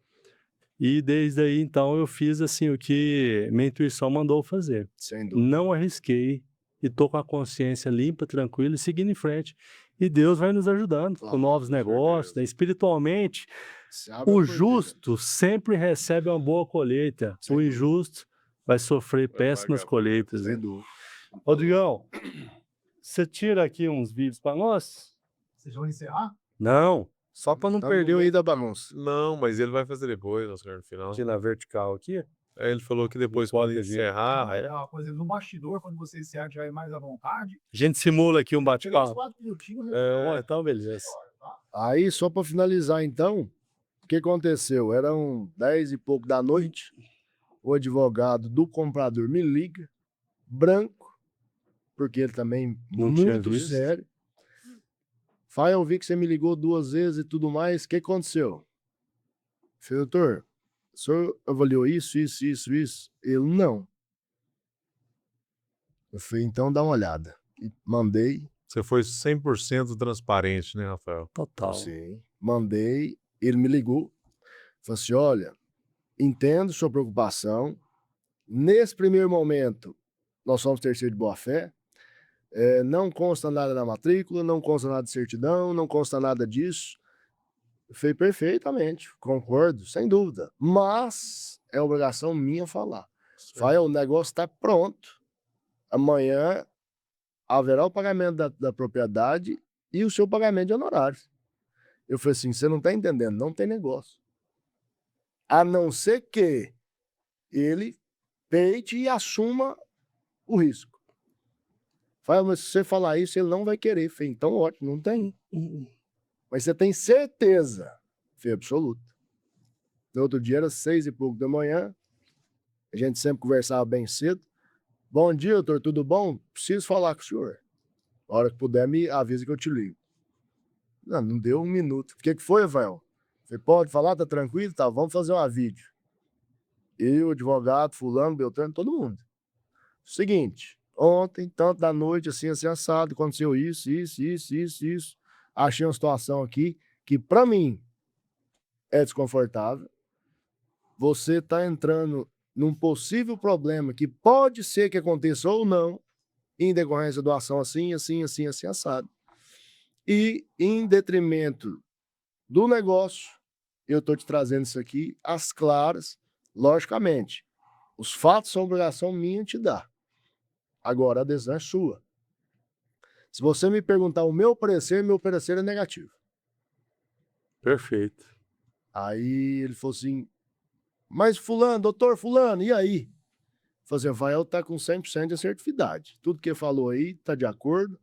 E desde aí, então, eu fiz assim o que minha intuição mandou fazer. Sem dúvida. Não arrisquei e tô com a consciência limpa, tranquila e seguindo em frente. E Deus vai nos ajudando com Claro, novos com negócios, certeza. né? Espiritualmente, Se abre a o porteira. justo sempre recebe uma boa colheita. Sem O dúvida. injusto vai sofrer Vai péssimas pagar colheitas, Sem né? dúvida. Rodrigão, você tira aqui uns vídeos para nós? Vocês vão encerrar? Não, só para não Tá perder no o meio da bagunça. Não, mas ele vai fazer depois, Oscar, no final. aqui na vertical aqui. Aí ele falou que depois Pode pode vir. encerrar. É uma coisa no bastidor, quando você encerra, já é mais à vontade. A gente simula aqui um Chega uns bate-papo. 4 minutinhos, Então beleza. tá? Aí, só para finalizar, então, o que aconteceu? Eram 10 e pouco da noite, o advogado do comprador me liga, branco, porque ele também Não tinha muito visto. sério. Fala, eu vi que você me ligou 2 vezes e tudo mais, o que aconteceu? Falei, doutor, o senhor avaliou isso, isso, isso, isso? Ele, não. Eu falei, então dá uma olhada. E mandei, Você foi 100% transparente, né, Rafael? Total. sim, mandei, ele me ligou, falou assim, olha, entendo sua preocupação, nesse primeiro momento, nós somos terceiro de boa-fé, não consta nada na matrícula, não consta nada de certidão, não consta nada disso. Eu falei, perfeitamente, concordo, sem dúvida, mas é obrigação minha falar. Falei, o negócio está pronto, amanhã haverá o pagamento da propriedade e o seu pagamento de honorários. Eu falei assim, você não está entendendo, não tem negócio. A não ser que ele peite e assuma o risco. Falei, mas se você falar isso, ele não vai querer. Falei, então ótimo, não tem. Mas você tem certeza? Falei, absoluta. No outro dia era 6 e pouco da manhã, a gente sempre conversava bem cedo. Bom dia, doutor, tudo bom? Preciso falar com o senhor. A hora que puder, me avisa que eu te ligo. Não deu 1 minuto. O que foi, Rafael? Falei, pode falar, tá tranquilo? Tá, vamos fazer uma vídeo. Eu, advogado, fulano, Beltrano, todo mundo. Seguinte, ontem, tanto da noite, assim assado, aconteceu isso. Achei uma situação aqui que, para mim, é desconfortável. você está entrando num possível problema que pode ser que aconteça ou não, em decorrência da ação assim, assim, assim, assim, assado. E em detrimento do negócio, eu estou te trazendo isso aqui às claras, logicamente. Os fatos são obrigação minha de te dar. Agora a decisão é sua. Se você me perguntar o meu parecer é negativo. Perfeito. Aí ele falou assim, mas fulano, doutor fulano, e aí? Falei assim, o Rafael tá com 100% de assertividade. Tudo que ele falou aí tá de acordo.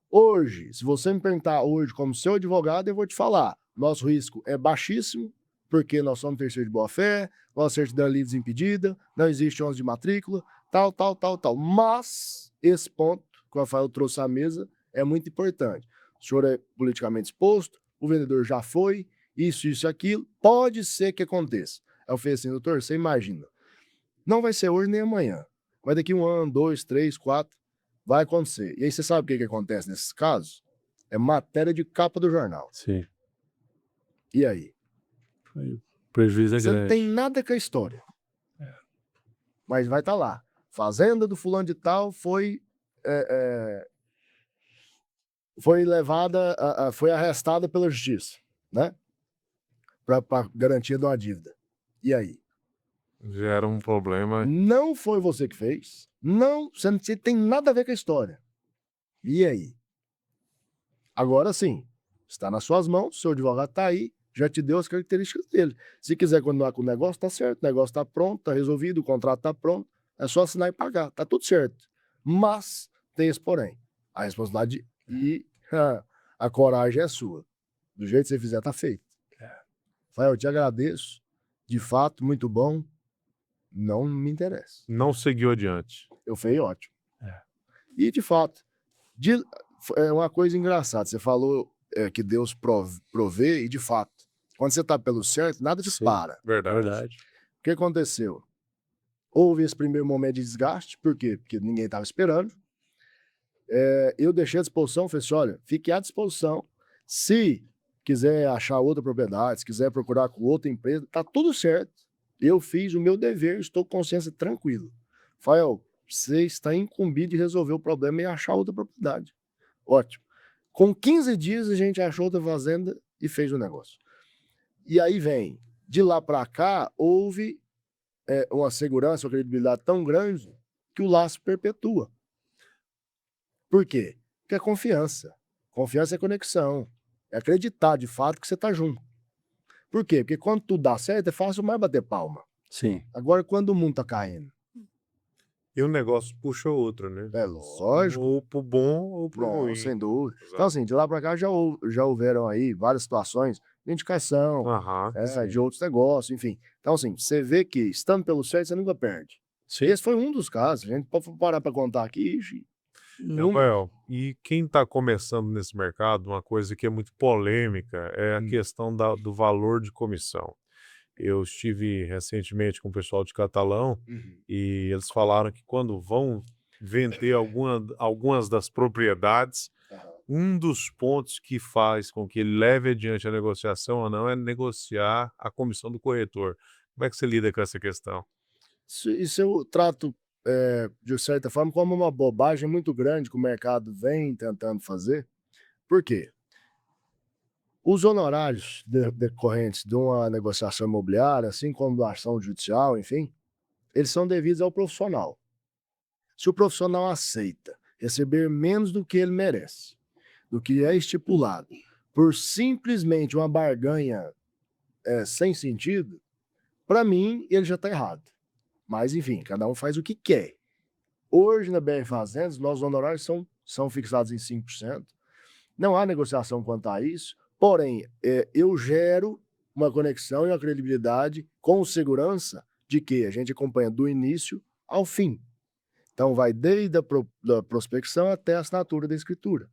Hoje, se você me perguntar hoje como seu advogado, eu vou te falar, nosso risco é baixíssimo, porque nós somos terceiro de boa-fé, nossa certidão é livre desimpedida, não existe 11 de matrícula, tal, tal, tal, tal. Mas esse ponto que o Rafael trouxe à mesa é muito importante. O senhor é politicamente exposto, o vendedor já foi, isso e aquilo, pode ser que aconteça. Eu falei assim, doutor, você imagina, não vai ser hoje nem amanhã, mas daqui 1 ano, 2, 3, 4, vai acontecer. E aí você sabe o que acontece nesses casos? É matéria de capa do jornal. Sim. E aí? O prejuízo é Você não grande. tem nada com a história. Mas vai estar lá. Fazenda do fulano de tal foi levada, foi arrestada pela justiça, né? Para garantia de uma dívida. E aí? Gera um problema. Não foi você que fez. Não, você tem nada a ver com a história. E aí? Agora sim, está nas suas mãos, seu advogado está aí, já te deu as características dele. Se quiser continuar com o negócio, está certo, o negócio está pronto, está resolvido, o contrato está pronto, é só assinar e pagar, está tudo certo. Mas tem esse porém, a responsabilidade e a coragem é sua. Do jeito que você fizer, está feito. Rafael, eu te agradeço, de fato, muito bom, não me interessa. Não seguiu adiante. Eu falei ótimo. E, de fato, é uma coisa engraçada. Você falou que Deus provê, e, de fato, quando você está pelo certo, nada te Sim. para. Verdade. O que aconteceu? Houve esse primeiro momento de desgaste, por quê? Porque ninguém estava esperando. Eu deixei à disposição, falei assim, olha, fique à disposição. Se quiser achar outra propriedade, se quiser procurar com outra empresa, tá tudo certo. Eu fiz o meu dever, estou com consciência tranquilo. Rafael, você está incumbido de resolver o problema e achar outra propriedade. Ótimo. Com 15 dias a gente achou outra fazenda e fez o negócio. E aí vem, de lá para cá, houve uma segurança, uma credibilidade tão grande que o laço perpetua. Por quê? Porque é confiança. Confiança é conexão. É acreditar de fato que você está junto. Por quê? Porque quando tudo dá certo, é fácil mais bater palma. Sim. Agora, quando o mundo tá caindo, E um negócio puxa o outro, né? é lógico, Ou pro bom ou pro pronto, ruim. sem dúvida. Exato. Então, assim, de lá para cá já houveram aí várias situações de indicação, Aham, sim. de outros negócios, enfim. Então, assim, você vê que estando pelo certo, você nunca perde. Sim. Esse foi um dos casos. A gente pode parar para contar aqui. Ixi, Rafael, e quem está começando nesse mercado, uma coisa que é muito polêmica é a questão do valor de comissão. Eu estive recentemente com o pessoal de Catalão e eles falaram que quando vão vender algumas das propriedades, um dos pontos que faz com que ele leve adiante a negociação ou não é negociar a comissão do corretor. Como é que você lida com essa questão? Isso eu trato, de certa forma, como uma bobagem muito grande que o mercado vem tentando fazer. Por quê? Os honorários decorrentes de uma negociação imobiliária, assim como da ação judicial, enfim, eles são devidos ao profissional. Se o profissional aceita receber menos do que ele merece, do que é estipulado, por simplesmente uma barganha sem sentido, para mim, ele já está errado. Mas, enfim, cada um faz o que quer. Hoje, na BR Fazendas, nossos honorários são fixados em 5%. Não há negociação quanto a isso. Porém, eu gero uma conexão e uma credibilidade com segurança de que a gente acompanha do início ao fim. Então, vai desde a prospecção até a assinatura da escritura.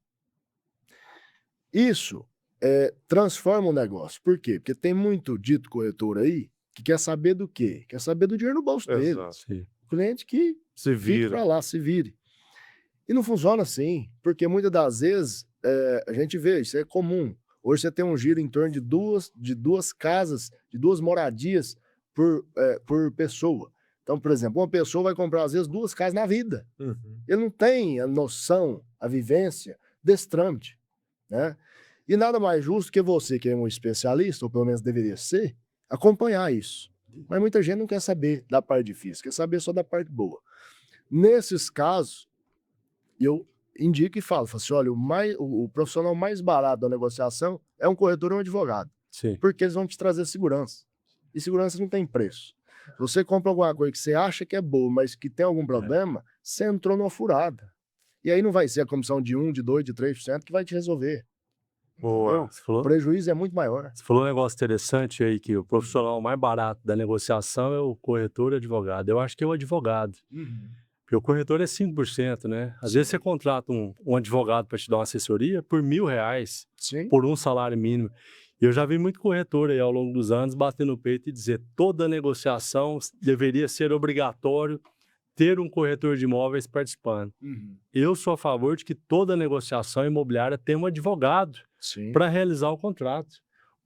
Isso transforma o negócio. Por quê? Porque tem muito dito corretor aí que quer saber do quê? Quer saber do dinheiro no bolso dele. Exato. Sim. O cliente que Se fique vira. para lá, se vire. E não funciona assim, porque muitas das vezes a gente vê, isso é comum. Hoje você tem um giro em torno de duas casas, de duas moradias por pessoa. Então, por exemplo, uma pessoa vai comprar, às vezes, 2 casas na vida. Uhum. Ele não tem a noção, a vivência desse trâmite, né? E nada mais justo que você, que é um especialista, ou pelo menos deveria ser, acompanhar isso. Mas muita gente não quer saber da parte difícil, quer saber só da parte boa. Nesses casos, eu indico e falo assim, olha, o profissional mais barato da negociação é um corretor ou um advogado, Sim. porque eles vão te trazer segurança. E segurança não tem preço. Se você compra alguma coisa que você acha que é boa, mas que tem algum problema, você entrou numa furada. E aí não vai ser a comissão de 1, de 2, de 3% que vai te resolver. Boa. Entendeu? Você O falou, prejuízo é muito maior. você falou um negócio interessante aí, que o profissional mais barato da negociação é o corretor e advogado. Eu acho que é o advogado. Porque o corretor é 5%, né? Às vezes você contrata um advogado para te dar uma assessoria por R$ 1.000, Sim. por um salário mínimo. E eu já vi muito corretor aí ao longo dos anos bater no peito e dizer toda negociação deveria ser obrigatório ter um corretor de imóveis participando. Eu sou a favor de que toda negociação imobiliária tenha um advogado Sim. para realizar o contrato.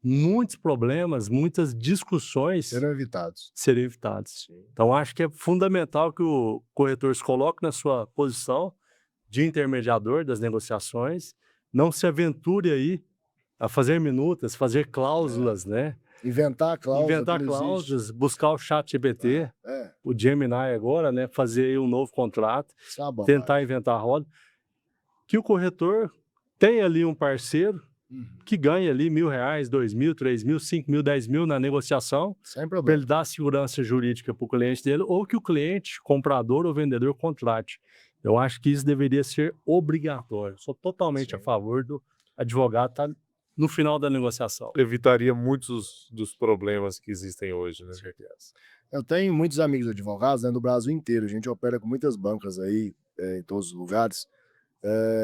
Muitos problemas, muitas discussões Serão evitados. seriam evitados. Sim. Então, acho que é fundamental que o corretor se coloque na sua posição de intermediador das negociações, não se aventure aí a fazer minutas, fazer cláusulas, né? Inventar cláusula Inventar que não existe. cláusulas, buscar o chat GPT, É, o Gemini agora, né? Fazer aí um novo contrato, isso é uma bobagem. tentar inventar a roda. Que o corretor tenha ali um parceiro que ganha ali R$ 1.000, R$ 2.000, R$ 3.000, R$ 5.000, R$ 10.000 na negociação, Sem para problema. ele dar segurança jurídica para o cliente dele, ou que o cliente, comprador ou vendedor, contrate. Eu acho que isso deveria ser obrigatório. Sou totalmente Sim. a favor do advogado estar no final da negociação. Evitaria muitos dos problemas que existem hoje, né? Eu tenho muitos amigos advogados, né, no Brasil inteiro. A gente opera com muitas bancas aí, em todos os lugares.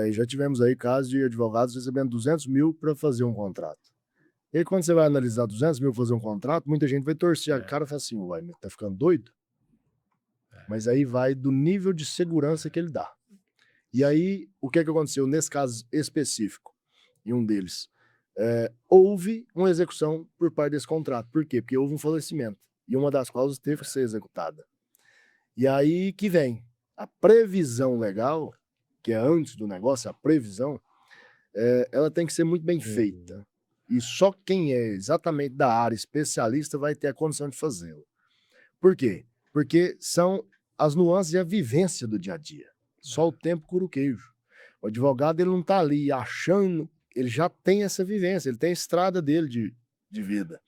E já tivemos aí casos de advogados recebendo 200 mil para fazer um contrato. E aí, quando você vai analisar 200 mil para fazer um contrato, muita gente vai torcer a cara e fala assim, uai, tá ficando doido? Mas aí vai do nível de segurança que ele dá. E aí, o que é que aconteceu nesse caso específico? Em um deles, houve uma execução por parte desse contrato. Por quê? Porque houve um falecimento. E uma das cláusulas teve que ser executada. E aí que vem a previsão legal, que é antes do negócio, a previsão, ela tem que ser muito bem feita. E só quem é exatamente da área especialista vai ter a condição de fazê-lo. Por quê? Porque são as nuances e a vivência do dia a dia. Só o tempo cura o queijo. O advogado, ele não está ali achando, ele já tem essa vivência, ele tem a estrada dele de vida.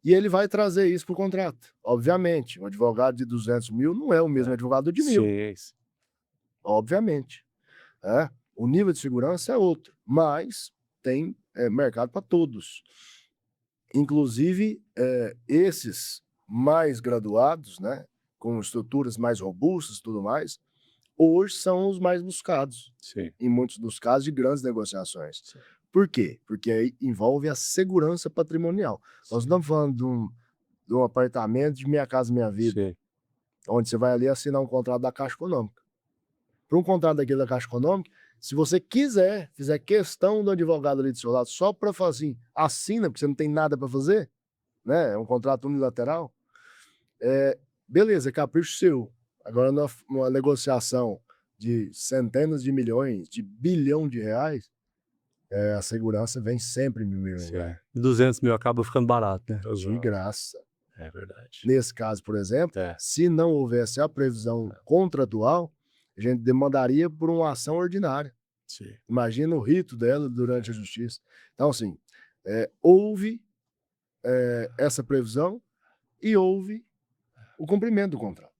E ele vai trazer isso para o contrato. Obviamente, um advogado de 200 mil não é o mesmo advogado de 1.000. Sim. Obviamente. O nível de segurança é outro, mas tem mercado para todos. Inclusive, esses mais graduados, né, com estruturas mais robustas e tudo mais, hoje são os mais buscados, Sim. em muitos dos casos de grandes negociações. Sim. Por quê? Porque aí envolve a segurança patrimonial. Nós estamos falando de um apartamento de Minha Casa Minha Vida, Sim. onde você vai ali assinar um contrato da Caixa Econômica. Para um contrato daquele da Caixa Econômica, se você quiser, fizer questão do advogado ali do seu lado, só para falar assim, assina, porque você não tem nada para fazer, né? É um contrato unilateral, beleza, é capricho seu. Agora, numa negociação de centenas de milhões, de bilhão de reais, a segurança vem sempre em milhões. E 200 mil acaba ficando barato, né? De graça. É verdade. Nesse caso, por exemplo, É. se não houvesse a previsão contratual, a gente demandaria por uma ação ordinária. Sim. Imagina o rito dela durante a justiça. Então, assim, houve essa previsão e houve o cumprimento do contrato.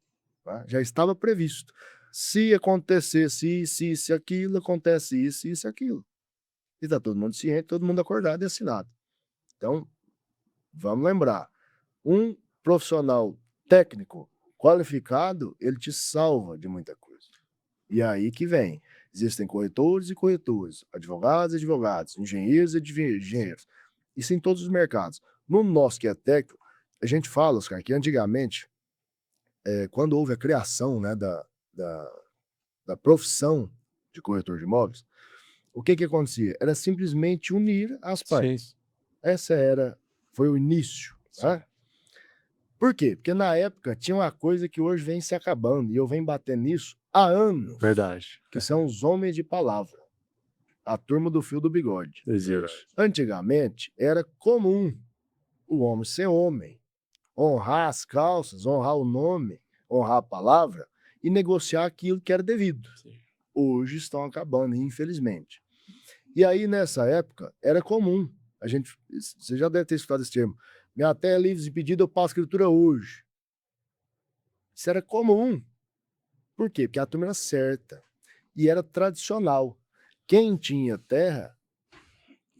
Tá? Já estava previsto. Se acontecesse isso e aquilo, acontece isso e aquilo. E está todo mundo ciente, todo mundo acordado e assinado. Então, vamos lembrar, um profissional técnico qualificado, ele te salva de muita coisa. E aí que vem. Existem corretores e corretores, advogados e advogados, engenheiros e engenheiros. Isso em todos os mercados. No nosso que é técnico, a gente fala, Oscar, que antigamente, quando houve a criação, né, da profissão de corretor de imóveis, o que acontecia? Era simplesmente unir as partes. Sim. Foi o início. Tá? Por quê? Porque na época tinha uma coisa que hoje vem se acabando, e eu venho batendo nisso há anos, Verdade. que são os homens de palavra. A turma do fio do bigode. Existe. Antigamente, era comum o homem ser homem, honrar as calças, honrar o nome, honrar a palavra e negociar aquilo que era devido. Sim. Hoje estão acabando, infelizmente. E aí, nessa época, era comum. Você já deve ter escutado esse termo. Minha terra é livre de pedido, eu passo a escritura hoje. Isso era comum. Por quê? Porque a turma era certa. E era tradicional. Quem tinha terra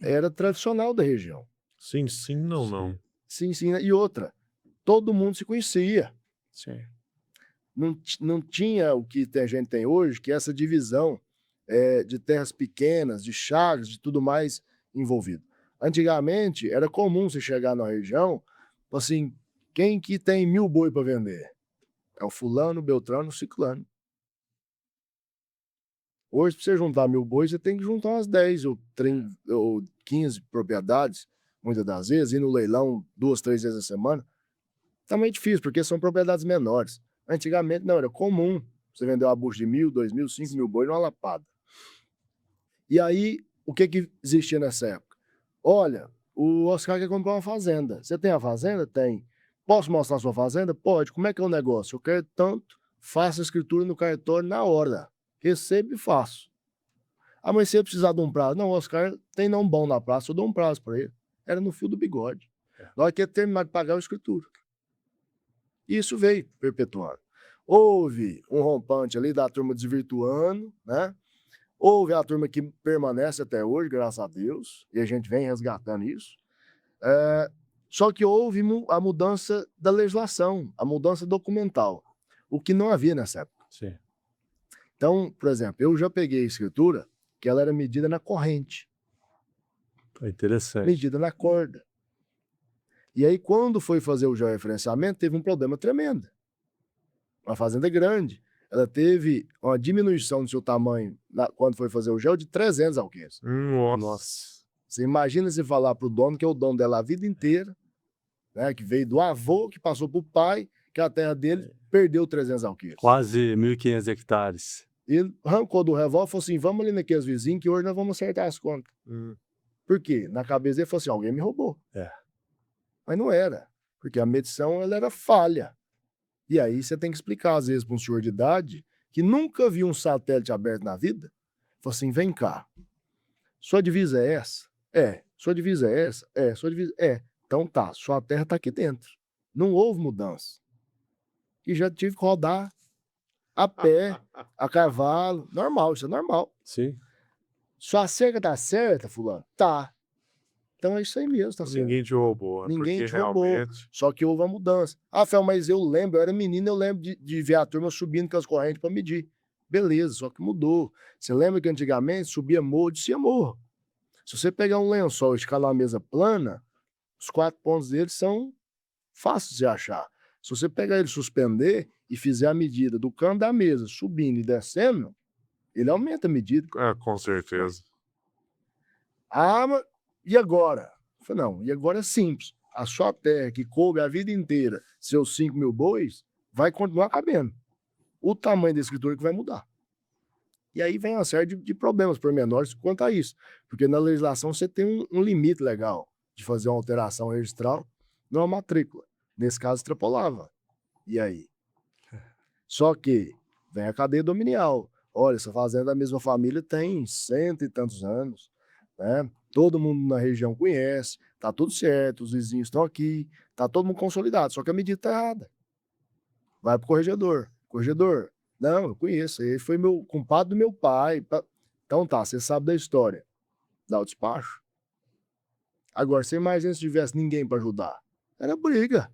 era tradicional da região. Sim, sim, não. Sim, sim. E outra, todo mundo se conhecia. Sim. Não tinha o que a gente tem hoje, que é essa divisão de terras pequenas, de chagas, de tudo mais envolvido. Antigamente, era comum você chegar na região, assim, quem que tem 1000 boi para vender? É o fulano, beltrano, ciclano. Hoje, para você juntar 1000 bois, você tem que juntar umas 10 ou 15 propriedades, muitas das vezes, ir no leilão 2, 3 vezes a semana. Também é difícil, porque são propriedades menores. Antigamente, não, era comum você vender uma bucha de 1000, 2000, 5000 bois numa lapada. E aí, o que existia nessa época? Olha, o Oscar quer comprar uma fazenda. Você tem a fazenda? Tem. Posso mostrar a sua fazenda? Pode. Como é que é o negócio? Eu quero tanto, faço a escritura no cartório na hora. Recebo e faço. Ah, mas se eu precisar de um prazo? Não, o Oscar tem não bom na praça, eu dou um prazo para ele. Era no fio do bigode. Na hora que ele terminar de pagar a escritura. E isso veio perpetuando. Houve um rompante ali da turma desvirtuando, né? Houve a turma que permanece até hoje, graças a Deus, e a gente vem resgatando isso. Só que houve a mudança da legislação, a mudança documental, o que não havia nessa época. Sim. Então, por exemplo, eu já peguei a escritura que ela era medida na corrente, É interessante. medida na corda. E aí, quando foi fazer o georreferenciamento, teve um problema tremendo. Uma fazenda grande, ela teve uma diminuição do seu tamanho quando foi fazer o gel de 300 alqueires. Nossa. Você imagina você falar para o dono, que é o dono dela a vida inteira, né, que veio do avô, que passou para o pai, que a terra dele perdeu 300 alqueires. Quase 1.500 hectares. Ele arrancou do revólver e falou assim, vamos ali naqueles vizinhos que hoje nós vamos acertar as contas. Por quê? Na cabeça dele falou assim, alguém me roubou. Mas não era, porque a medição ela era falha. E aí você tem que explicar, às vezes, para um senhor de idade que nunca viu um satélite aberto na vida, falou assim, vem cá, sua divisa é essa? É. Sua divisa é essa? É. Sua divisa é. Então tá, sua terra está aqui dentro. Não houve mudança. E já tive que rodar a pé, a cavalo, normal, isso é normal. Sim. Sua cerca tá certa, fulano? Tá. Então é isso aí mesmo, tá certo. Ninguém te roubou. Ninguém porque te roubou. realmente... Só que houve uma mudança. Ah, Fel, mas eu lembro, eu era menino, eu lembro de ver a turma subindo com as correntes para medir. Beleza, só que mudou. Você lembra que antigamente subia morro, descia morro. Se você pegar um lençol e escalar uma mesa plana, os 4 pontos dele são fáceis de achar. Se você pegar ele, suspender e fizer a medida do canto da mesa, subindo e descendo, ele aumenta a medida. Com certeza. Ah, mas e agora? Eu falei, não, e agora é simples. A sua terra, que coube a vida inteira, seus 5.000 bois, vai continuar cabendo. O tamanho da escritura que vai mudar. E aí vem uma série de problemas pormenores quanto a isso. Porque na legislação você tem um limite legal de fazer uma alteração registral numa matrícula. Nesse caso, extrapolava. E aí? Só que vem a cadeia dominial. Olha, essa fazenda da mesma família tem 100 e tantos anos, né? Todo mundo na região conhece, tá tudo certo, os vizinhos estão aqui, tá todo mundo consolidado, só que a medida tá errada. Vai pro corregedor. Corregedor, não, eu conheço, ele foi meu compadre do meu pai. Então tá, você sabe da história. Dá o despacho. Agora, você imagina se tivesse ninguém para ajudar. Era briga.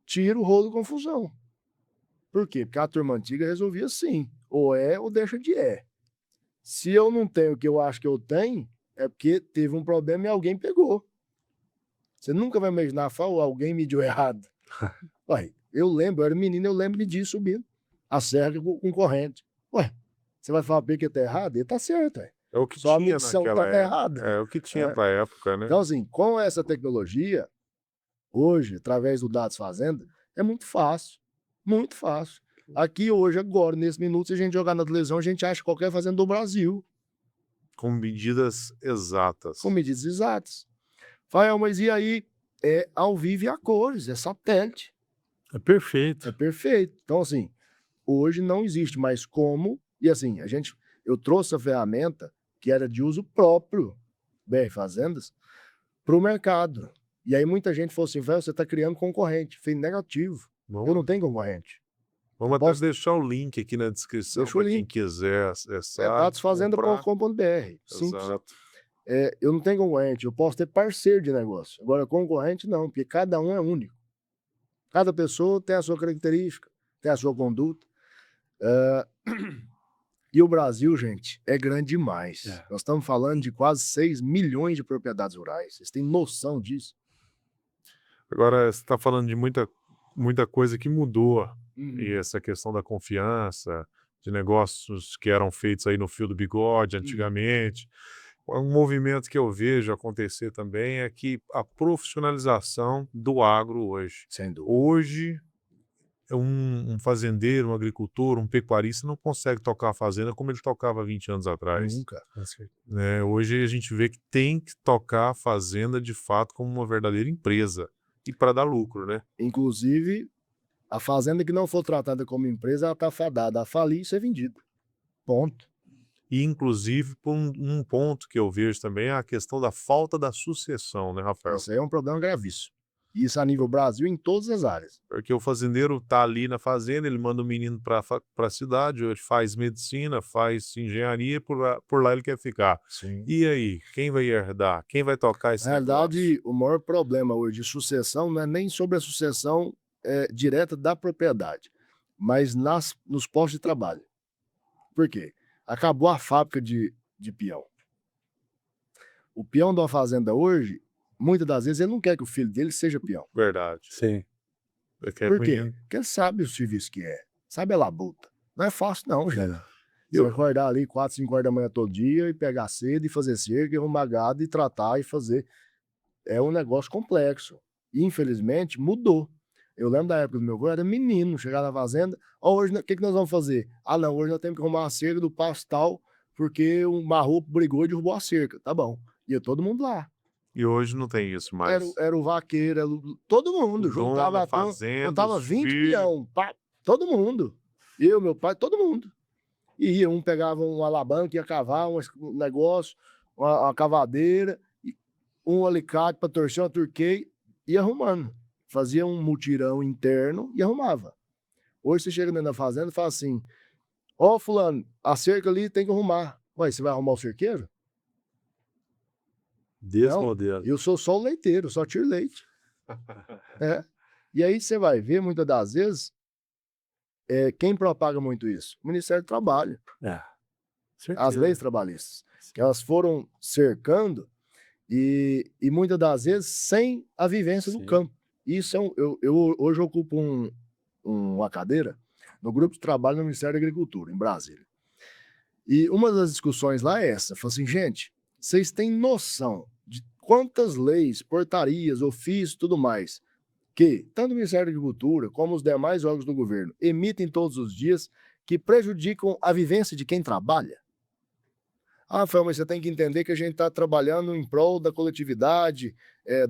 Tira o rolo, confusão. Por quê? Porque a turma antiga resolvia assim. Ou é ou deixa de é. Se eu não tenho o que eu acho que eu tenho, é porque teve um problema e alguém pegou. Você nunca vai imaginar, alguém mediu errado. Ué, eu lembro, eu era menino, eu lembro de medir subindo a serra com corrente. Ué, você vai falar que tá errado? Ele tá certo, ué. É o que Só a tinha medição naquela tá época. errada. É o que tinha pra época, né? Então, assim, com essa tecnologia, hoje, através do Dados Fazenda, É muito fácil. Muito fácil. Aqui hoje, agora, nesse minuto, se a gente jogar na televisão, a gente acha qualquer fazenda do Brasil, Com medidas exatas. com medidas exatas. Fael, mas e aí? É ao vivo e a cores, é satélite. É perfeito. É perfeito. Então, assim, hoje não existe mais como. E assim, eu trouxe a ferramenta que era de uso próprio, BR Fazendas, para o mercado. E aí muita gente falou assim, velho, você está criando concorrente. Falei, negativo. Eu não tenho concorrente. Vamos até Posso- deixar o link aqui na descrição Deixa o para quem link. quiser É acessar. datasfazenda.com.br. Simples. Exato. Eu não tenho concorrente, eu posso ter parceiro de negócio. Agora, concorrente não, porque cada um é único. Cada pessoa tem a sua característica, tem a sua conduta. E o Brasil, gente, é grande demais. É. Nós estamos falando de quase 6 milhões de propriedades rurais. Vocês têm noção disso? Agora, você está falando de muita coisa que mudou. E essa questão da confiança, de negócios que eram feitos aí no fio do bigode antigamente. Um movimento que eu vejo acontecer também é que a profissionalização do agro hoje. Sem dúvida. Hoje, um fazendeiro, um agricultor, um pecuarista não consegue tocar a fazenda como ele tocava 20 anos atrás. Nunca. Né? Hoje a gente vê que tem que tocar a fazenda de fato como uma verdadeira empresa e para dar lucro, né? Inclusive, a fazenda que não for tratada como empresa, ela está fadada a falir e ser vendida. Ponto. E inclusive por um ponto que eu vejo também é a questão da falta da sucessão, né, Rafael? Isso aí é um problema gravíssimo. Isso a nível Brasil em todas as áreas. Porque o fazendeiro tá ali na fazenda, ele manda o menino para a cidade, ele faz medicina, faz engenharia, por lá ele quer ficar. Sim. E aí, quem vai herdar? Quem vai tocar esse Na negócio? realidade, o maior problema hoje de sucessão não é nem sobre a sucessão direta da propriedade, mas nos postos de trabalho. Por quê? Acabou a fábrica de peão. O peão de uma fazenda hoje, muitas das vezes, ele não quer que o filho dele seja peão. Verdade. Sim. Porque Por quê? Porque ele sabe o serviço que é, sabe a labuta. Não é fácil não, gente. Você vai acordar ali 4, 5 horas da manhã todo dia e pegar cedo e fazer cerca, e arrumar gado e tratar e fazer. É um negócio complexo. E, infelizmente, mudou. Eu lembro da época do meu avô, eu era menino, chegar na fazenda, hoje o que nós vamos fazer? Ah, não, hoje nós temos que arrumar a cerca do pastal porque um marrupo brigou e derrubou a cerca. Tá bom. Ia todo mundo lá. E hoje não tem isso mais. Era o vaqueiro, todo mundo. O dono Juntava da a turma, fazenda, juntava os 20 filhos. peão, pá, todo mundo. Eu, meu pai, todo mundo. E ia, um pegava uma alavanca, ia cavar um negócio, uma cavadeira, um alicate para torcer uma turqueia, ia arrumando. Fazia um mutirão interno e arrumava. Hoje você chega dentro da fazenda e fala assim, ó, fulano, a cerca ali tem que arrumar. Ué, você vai arrumar o cerqueiro? Desse Não. modelo. Eu sou só o leiteiro, só tiro leite. E aí você vai ver, muitas das vezes, quem propaga muito isso? O Ministério do Trabalho, Certeza. as leis trabalhistas, que elas foram cercando e muitas das vezes sem a vivência do Sim. campo. Isso eu hoje ocupo uma cadeira no grupo de trabalho no Ministério da Agricultura, em Brasília. E uma das discussões lá é essa, fala assim, gente, vocês têm noção de quantas leis, portarias, ofícios e tudo mais que tanto o Ministério da Agricultura como os demais órgãos do governo emitem todos os dias que prejudicam a vivência de quem trabalha? Ah, Rafael, mas você tem que entender que a gente está trabalhando em prol da coletividade,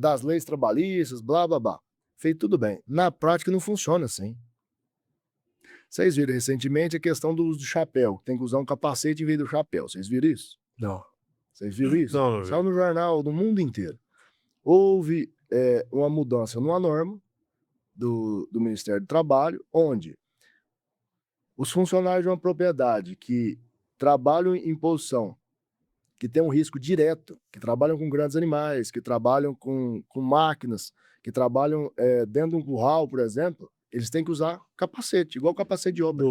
das leis trabalhistas, blá, blá, blá. Feito tudo bem. Na prática não funciona assim. Vocês viram recentemente a questão do uso do chapéu. Tem que usar um capacete em vez do chapéu. Vocês viram isso? Não. Vocês viram isso? Não, não vi. Saiu no jornal do mundo inteiro. Houve uma mudança numa norma do Ministério do Trabalho, onde os funcionários de uma propriedade que trabalham em posição, que tem um risco direto, que trabalham com grandes animais, que trabalham com máquinas, que trabalham dentro de um curral, por exemplo, eles têm que usar capacete, igual capacete de obra.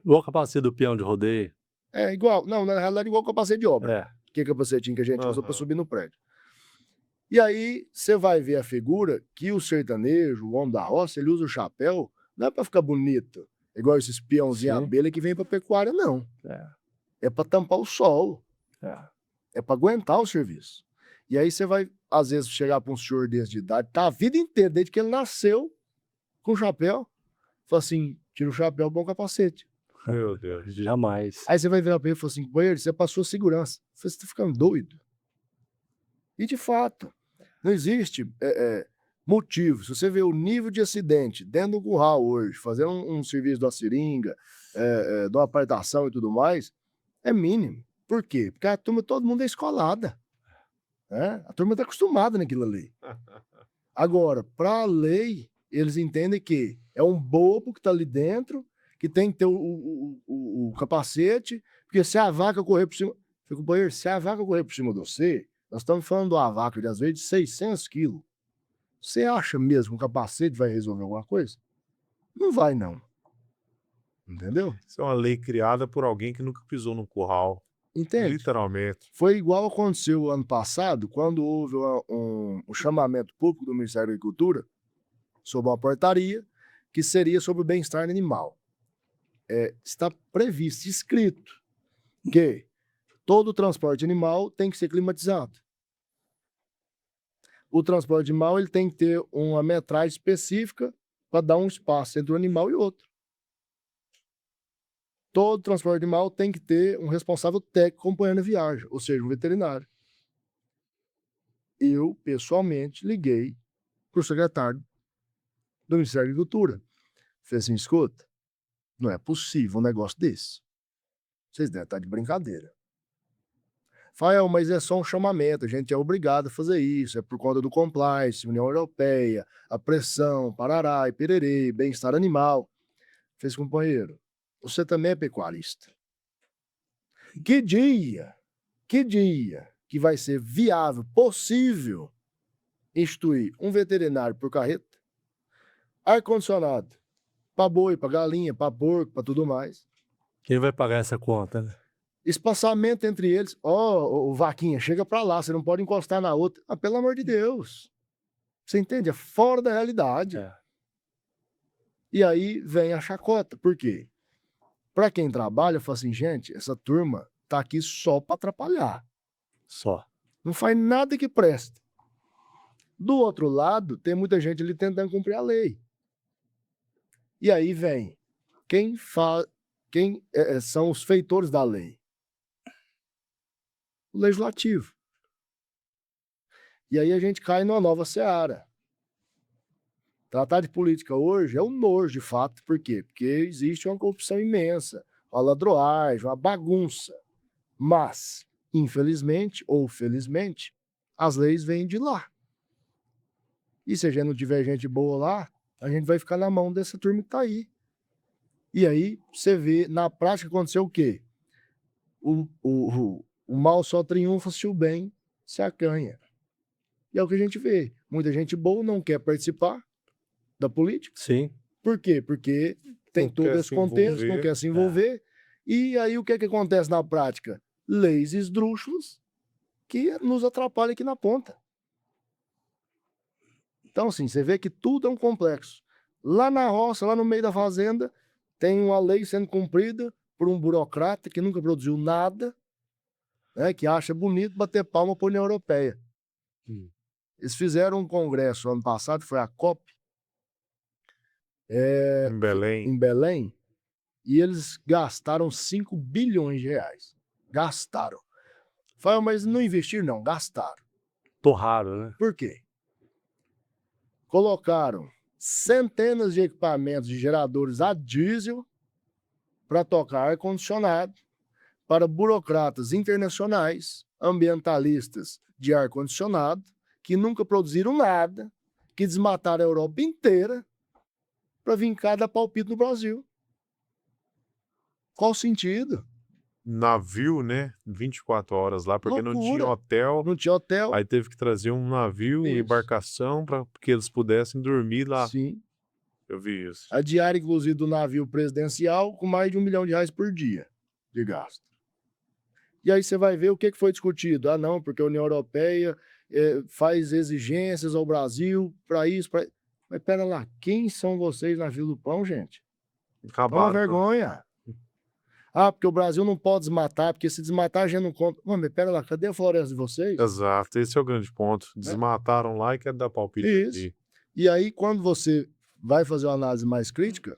Igual o capacete do peão de rodeio. É igual, não, na realidade igual capacete de obra. É. Que capacetinho que a gente usa para Aham. subir no prédio. E aí você vai ver a figura que o sertanejo, o homem da roça, ele usa o chapéu, não é para ficar bonito, igual esses peãozinhos Sim. abelha que vem para pecuária, não. É. É para tampar o sol, é para aguentar o serviço. E aí você vai, às vezes, chegar para um senhor desse de idade, tá a vida inteira, desde que ele nasceu, com chapéu. Fala assim, tira o chapéu, bom capacete. Meu Deus. Jamais. Aí você vai virar pra ele e fala assim, companheiro, você passou segurança. Eu falei, você tá ficando doido? E de fato, não existe motivo. Se você vê o nível de acidente dentro do curral hoje, fazendo um serviço da seringa, de uma apartação e tudo mais, é mínimo. Por quê? Porque a turma, todo mundo é escolada. Né? A turma está acostumada naquilo ali. Agora, para a lei, eles entendem que é um bobo que está ali dentro, que tem que ter o capacete, porque se a vaca correr por cima... Companheiro, se a vaca correr por cima de você, nós estamos falando de uma vaca, de, às vezes, de 600 quilos. Você acha mesmo que o capacete vai resolver alguma coisa? Não vai, não. Entendeu? Isso é uma lei criada por alguém que nunca pisou num curral. Entende? Literalmente. Foi igual aconteceu ano passado, quando houve um chamamento público do Ministério da Agricultura sobre uma portaria que seria sobre o bem-estar animal. Está previsto, escrito, que todo transporte animal tem que ser climatizado. O transporte animal ele tem que ter uma metragem específica para dar um espaço entre um animal e outro. Todo transporte animal tem que ter um responsável técnico acompanhando a viagem, ou seja, um veterinário. Eu, pessoalmente, liguei para o secretário do Ministério da Agricultura. Falei assim, escuta, não é possível um negócio desse. Vocês devem estar de brincadeira. Fael, mas é só um chamamento, a gente é obrigado a fazer isso, é por conta do compliance, União Europeia, a pressão, parará e pererê, bem-estar animal. Fez companheiro, você também é pecuarista. Que dia que vai ser viável, possível, instituir um veterinário por carreta, ar-condicionado, para boi, para galinha, para porco, para tudo mais. Quem vai pagar essa conta, né? Espaçamento entre eles. Ó, vaquinha, chega para lá, você não pode encostar na outra. Ah, pelo amor de Deus. Você entende? É fora da realidade. É. E aí vem a chacota. Por quê? Para quem trabalha, fala assim, gente, essa turma tá aqui só para atrapalhar. Só. Não faz nada que presta. Do outro lado, tem muita gente ali tentando cumprir a lei. E aí vem quem são os feitores da lei? O legislativo. E aí a gente cai numa nova seara. Tratar de política hoje é um nojo, de fato. Por quê? Porque existe uma corrupção imensa, uma ladroagem, uma bagunça. Mas, infelizmente ou felizmente, as leis vêm de lá. E se a gente não tiver gente boa lá, a gente vai ficar na mão dessa turma que está aí. E aí você vê, na prática, aconteceu o quê? O mal só triunfa se o bem se acanha. E é o que a gente vê. Muita gente boa não quer participar da política. Sim. Por quê? Porque tem Não todo quer esse se contexto, não envolver. quer se envolver. E aí o que é que acontece na prática? Leis esdrúxulas que nos atrapalham aqui na ponta. Então, assim, você vê que tudo é um complexo. Lá na roça, lá no meio da fazenda, tem uma lei sendo cumprida por um burocrata que nunca produziu nada, né, que acha bonito bater palma para a União Europeia. Eles fizeram um congresso ano passado, foi a COP, Em Belém. em Belém, e eles gastaram 5 bilhões de reais. Gastaram. Falaram, mas não investiram? Não, gastaram. Torraram, né? Por quê? Colocaram centenas de equipamentos de geradores a diesel para tocar ar-condicionado para burocratas internacionais, ambientalistas de ar-condicionado, que nunca produziram nada, que desmataram a Europa inteira para vir cá dar palpite no Brasil. Qual o sentido? Navio, né? 24 horas lá, porque não tinha Loucura. hotel. Não tinha hotel. Aí teve que trazer um navio, uma Isso. embarcação, para que eles pudessem dormir lá. Sim. Eu vi isso. A diária, inclusive, do navio presidencial, com mais de R$1 milhão por dia de gasto. E aí você vai ver o que foi discutido. Ah, não, porque a União Europeia faz exigências ao Brasil para isso. Mas pera lá, quem são vocês na Vila do Pão, gente? É uma Acabaram. vergonha. Ah, porque o Brasil não pode desmatar, porque se desmatar a gente não conta. Mas pera lá, cadê a floresta de vocês? Exato, esse é o grande ponto. Desmataram lá e querem dar palpite Isso. aqui. E aí, quando você vai fazer uma análise mais crítica,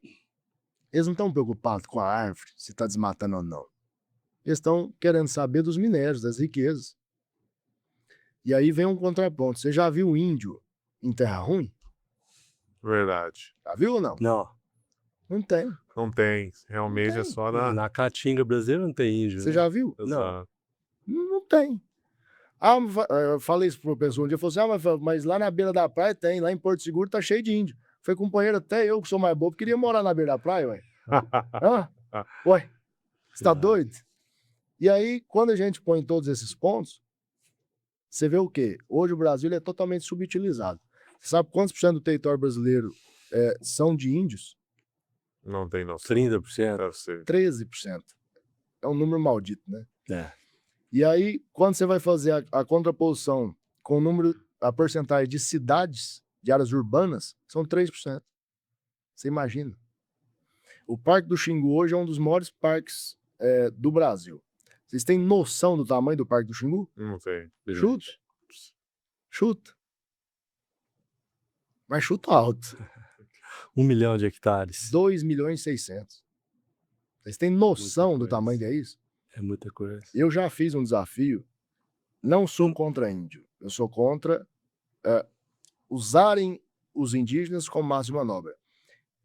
eles não estão preocupados com a árvore, se está desmatando ou não. Eles estão querendo saber dos minérios, das riquezas. E aí vem um contraponto. Você já viu índio em terra ruim? Verdade. Já viu ou não? Não. Não tem. Não tem. Realmente é só na. Na Caatinga brasileira não tem índio. Você né? já viu? Exato. Não tem. Eu falei isso para uma pessoa um dia, falou assim, mas lá na beira da praia tem, lá em Porto Seguro tá cheio de índio. Falei, companheiro, até eu que sou mais bobo, queria morar na beira da praia, ué. Hã? Ué, você tá doido? E aí, quando a gente põe todos esses pontos, você vê o quê? Hoje o Brasil ele é totalmente subutilizado. Você sabe quantos por cento do território brasileiro são de índios? Não tem noção. 30%. Deve ser. 13%. É um número maldito, né? É. E aí, quando você vai fazer a contraposição com o número, a porcentagem de cidades, de áreas urbanas, são 3%. Você imagina. O Parque do Xingu hoje é um dos maiores parques do Brasil. Vocês têm noção do tamanho do Parque do Xingu? Não tem. Chuta. Chuta. Mas chuta alto. 1 milhão de hectares. 2 milhões e 600. Vocês têm noção Muita do coisa. tamanho que é isso? É muita coisa. Eu já fiz um desafio. Não sou contra índio. Eu sou contra usarem os indígenas como massa de manobra.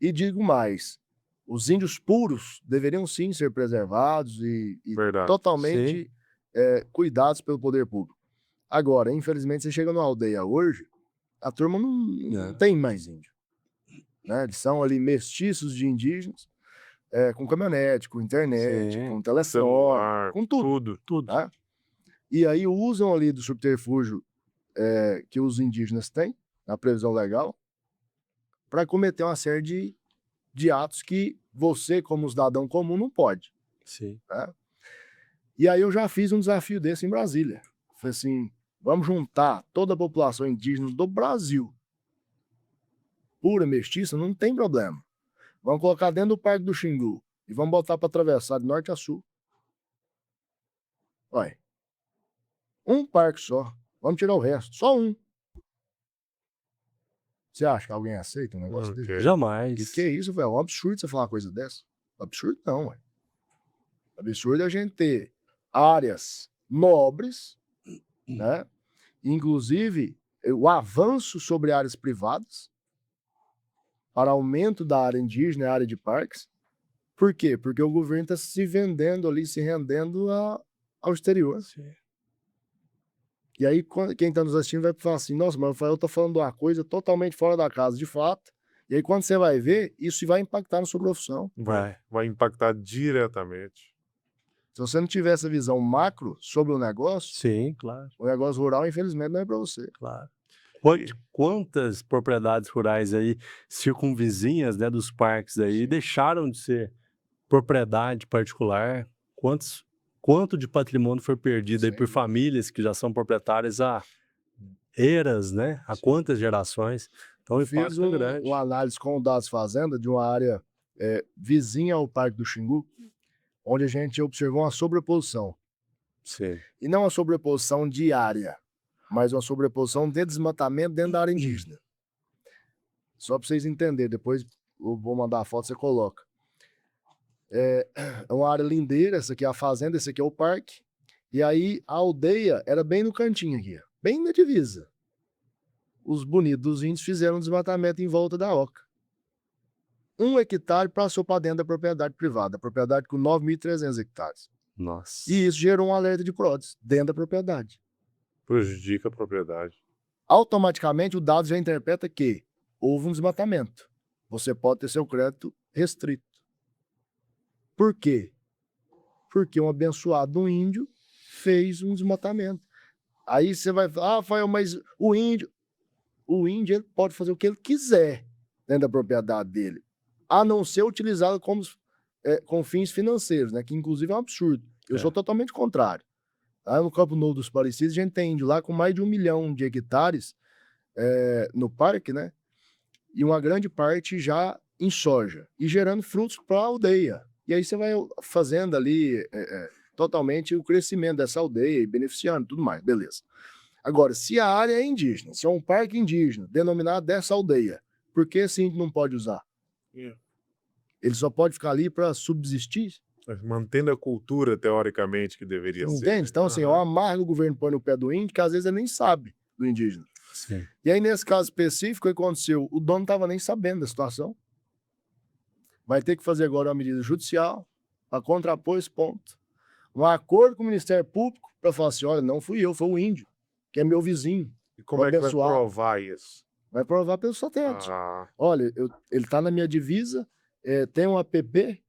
E digo mais, os índios puros deveriam sim ser preservados e Verdade. totalmente cuidados pelo poder público. Agora, infelizmente, você chega numa aldeia hoje, a turma não tem mais índio. Né? Eles são ali mestiços de indígenas, com caminhonete, com internet, Sim. com telefone, Celular, com tudo. Tudo. Tá? E aí usam ali do subterfúgio que os indígenas têm, na previsão legal, para cometer uma série de atos que você, como cidadão comum, não pode. Sim. Tá? E aí eu já fiz um desafio desse em Brasília. Falei assim, vamos juntar toda a população indígena do Brasil. Pura, mestiça, não tem problema. Vamos colocar dentro do Parque do Xingu e vamos botar para atravessar de norte a sul. Olha, um parque só. Vamos tirar o resto. Só um. Você acha que alguém aceita um negócio desse? Ok. Jamais. Que é isso, velho? É um absurdo você falar uma coisa dessa. Absurdo não, ué. Absurdo é a gente ter áreas nobres, né? Inclusive, o avanço sobre áreas privadas para aumento da área indígena e área de parques. Por quê? Porque o governo está se vendendo ali, se rendendo ao exterior. Sim. E aí, quem está nos assistindo vai falar assim, nossa, mas o Rafael está falando uma coisa totalmente fora da casa, de fato. E aí, quando você vai ver, isso vai impactar na sua profissão. Vai impactar diretamente. Se você não tiver essa visão macro sobre o Sim, claro, negócio rural, infelizmente, não é para você. claro. Quantas propriedades rurais aí circunvizinhas, né, dos parques aí deixaram de ser propriedade particular? Quanto de patrimônio foi perdido aí por famílias que já são proprietárias há eras, né? Há quantas gerações? Então o Eu fiz impacto é grande. uma análise com o Dados Fazenda de uma área vizinha ao Parque do Xingu, onde a gente observou uma sobreposição. Sim. E não uma sobreposição de área, mas uma sobreposição de desmatamento dentro da área indígena. Só para vocês entenderem, depois eu vou mandar a foto, você coloca. É uma área lindeira, essa aqui é a fazenda, esse aqui é o parque. E aí a aldeia era bem no cantinho aqui, bem na divisa. Os bonitos dos índios fizeram um desmatamento em volta da oca. 1 hectare passou para dentro da propriedade privada, a propriedade com 9.300 hectares. Nossa. E isso gerou um alerta de PRODES dentro da propriedade. Prejudica a propriedade. Automaticamente o dado já interpreta que houve um desmatamento. Você pode ter seu crédito restrito. Por quê? Porque um abençoado índio fez um desmatamento. Aí você vai falar, Rafael, mas o índio ele pode fazer o que ele quiser dentro da propriedade dele, a não ser utilizado com fins financeiros, né? Que inclusive é um absurdo. Eu sou totalmente contrário. Lá no Campo Novo dos Parecidos, a gente tem índio lá com mais de 1 milhão de hectares no parque, né? E uma grande parte já em soja e gerando frutos para a aldeia. E aí você vai fazendo ali totalmente o crescimento dessa aldeia e beneficiando tudo mais, beleza. Agora, se a área é indígena, se é um parque indígena denominado dessa aldeia, Por que assim não pode usar? Ele só pode ficar ali para subsistir? Mantendo a cultura, teoricamente, que deveria ser. Entende? Né? Então, assim, é uma marca que o governo põe no pé do índio, que às vezes ele nem sabe do indígena. Sim. E aí, nesse caso específico, o que aconteceu? O dono não estava nem sabendo da situação. Vai ter que fazer agora uma medida judicial para contrapor esse ponto. Um acordo com o Ministério Público para falar assim, olha, não fui eu, foi o índio, que é meu vizinho. E como é que vai pessoal. provar isso? Vai provar pelo satélite. Ah, Olha, ele está na minha divisa, tem um app,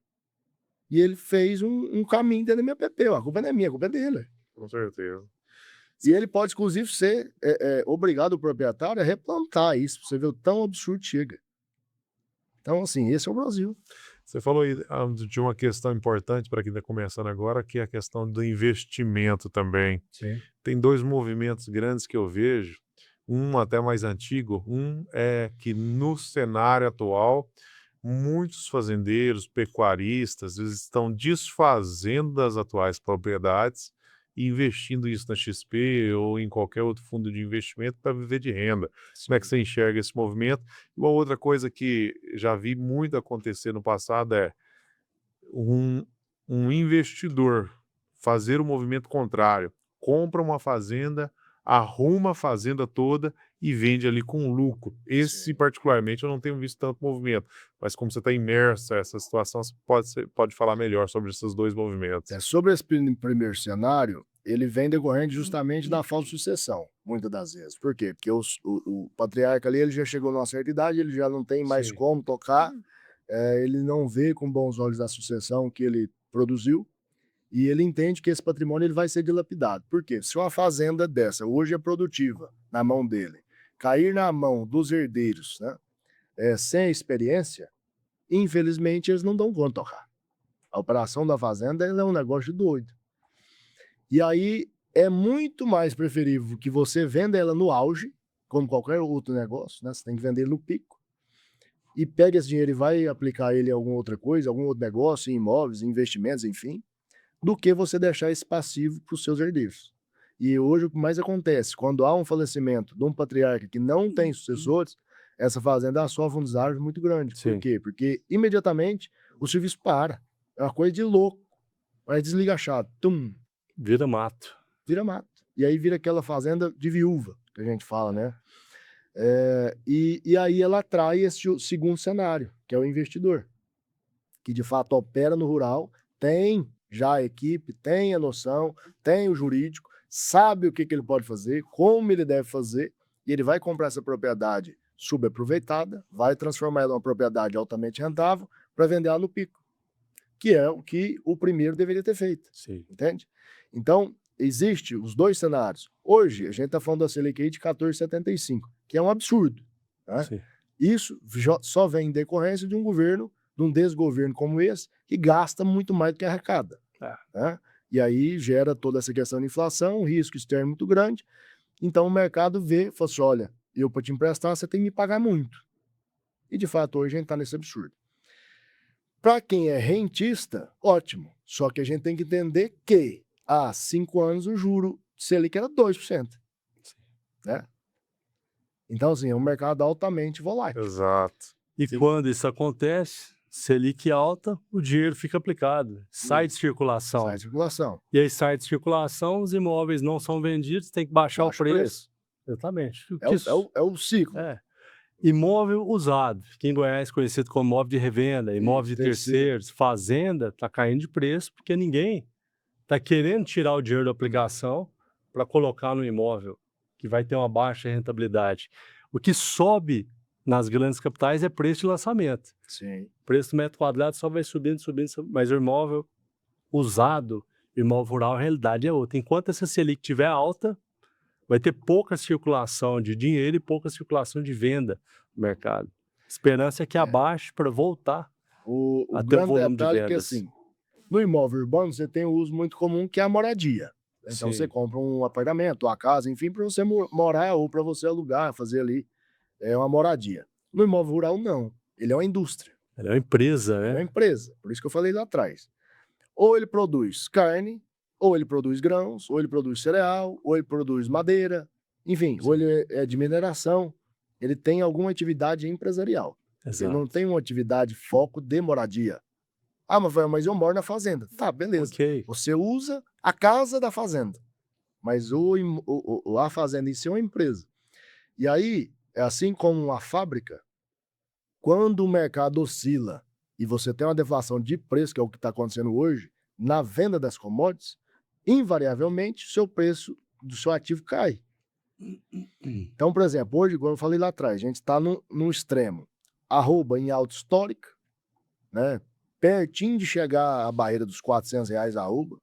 e ele fez um caminho dentro da minha app. A culpa não é minha, a culpa é dele. com certeza. E ele pode, inclusive, ser obrigado o proprietário a replantar isso, pra você ver o tão absurdo chega. Então, assim, esse é o Brasil. Você falou aí de uma questão importante para quem está começando agora, que é a questão do investimento também. Sim. Tem dois movimentos grandes que eu vejo, um até mais antigo, um é que no cenário atual, muitos fazendeiros, pecuaristas, eles estão desfazendo das atuais propriedades e investindo isso na XP ou em qualquer outro fundo de investimento para viver de renda. Como é que você enxerga esse movimento? E uma outra coisa que já vi muito acontecer no passado é um investidor fazer o movimento contrário, compra uma fazenda, arruma a fazenda toda e vende ali com lucro. Esse, particularmente, eu não tenho visto tanto movimento, mas como você está imerso nessa situação, você pode falar melhor sobre esses dois movimentos. Sobre esse primeiro cenário, ele vem decorrente justamente da falta de sucessão, muitas das vezes. Por quê? Porque o patriarca ali, ele já chegou numa certa idade, ele já não tem mais Sim. como tocar, ele não vê com bons olhos a sucessão que ele produziu, e ele entende que esse patrimônio ele vai ser dilapidado. Por quê? Se uma fazenda dessa hoje é produtiva na mão dele, cair na mão dos herdeiros, né, sem experiência, infelizmente eles não dão conta de tocar. A operação da fazenda ela é um negócio de doido. E aí é muito mais preferível que você venda ela no auge, como qualquer outro negócio, né? Você tem que vender no pico. E pega esse dinheiro e vai aplicar ele em alguma outra coisa, algum outro negócio, em imóveis, em investimentos, enfim, do que você deixar esse passivo para os seus herdeiros. E hoje o que mais acontece, quando há um falecimento de um patriarca que não tem sucessores, essa fazenda sofre um desastre muito grande. Sim. Por quê? Porque imediatamente o serviço para. É uma coisa de louco. Vai desliga a chave. Tum, Vira mato. vira mato. E aí vira aquela fazenda de viúva, que a gente fala, né? E aí ela atrai esse segundo cenário, que é o investidor, que de fato opera no rural, tem já a equipe, tem a noção, tem o jurídico, sabe o que ele pode fazer, como ele deve fazer, e ele vai comprar essa propriedade subaproveitada, vai transformar ela em uma propriedade altamente rentável para vender ela no pico, que é o que o primeiro deveria ter feito. Sim. Entende? Então, existe os dois cenários. Hoje, a gente está falando da Selic aí de 14,75, que é um absurdo. Né? Sim. Isso só vem em decorrência de um governo, de um desgoverno como esse, que gasta muito mais do que arrecada. Né? E aí gera toda essa questão de inflação, um risco externo muito grande. Então, o mercado vê e fala assim, olha, eu para te emprestar, você tem que me pagar muito. E, de fato, hoje a gente está nesse absurdo. Para quem é rentista, ótimo. Só que a gente tem que entender que há 5 anos o juro Selic era 2%. Né? Então, assim, é um mercado altamente volátil. Exato. E quando isso acontece, Selic alta, o dinheiro fica aplicado, sai de circulação. Sai de circulação. E aí sai de circulação, os imóveis não são vendidos, tem que baixar Baixa o preço. Exatamente. É o ciclo. Imóvel usado, que em Goiás é conhecido como imóvel de revenda, imóvel de terceiro. terceiros, fazenda, está caindo de preço porque ninguém está querendo tirar o dinheiro da aplicação para colocar no imóvel, que vai ter uma baixa rentabilidade. O que sobe nas grandes capitais é preço de lançamento. Sim. O preço do metro quadrado só vai subindo, mas o imóvel usado, o imóvel rural, a realidade é outra. Enquanto essa Selic estiver alta, vai ter pouca circulação de dinheiro e pouca circulação de venda no mercado. A esperança é que abaixe para voltar O a ter um grande volume de detalhe é que, vendas. assim, no imóvel urbano você tem um uso muito comum que é a moradia. Então Sim. você compra um apartamento, uma casa, enfim, para você morar ou para você alugar, fazer ali uma moradia. No imóvel rural, não. Ele é uma indústria, Ela é uma empresa, é uma né? empresa. Por isso que eu falei lá atrás. Ou ele produz carne, ou ele produz grãos, ou ele produz cereal, ou ele produz madeira, enfim, ou ele é de mineração. ele tem alguma atividade empresarial. Ele Exato. não tem uma atividade foco de moradia. Ah, mas eu moro na fazenda. Tá, beleza. Ok. Você usa a casa da fazenda, mas a fazenda em si é uma empresa. E aí, é assim como uma fábrica, quando o mercado oscila e você tem uma deflação de preço, que é o que está acontecendo hoje, na venda das commodities, invariavelmente o seu preço do seu ativo cai. Então, por exemplo, hoje, igual eu falei lá atrás, a gente está no extremo. Arroba em alta histórica, né? Pertinho de chegar à barreira dos R$ 400 a arroba.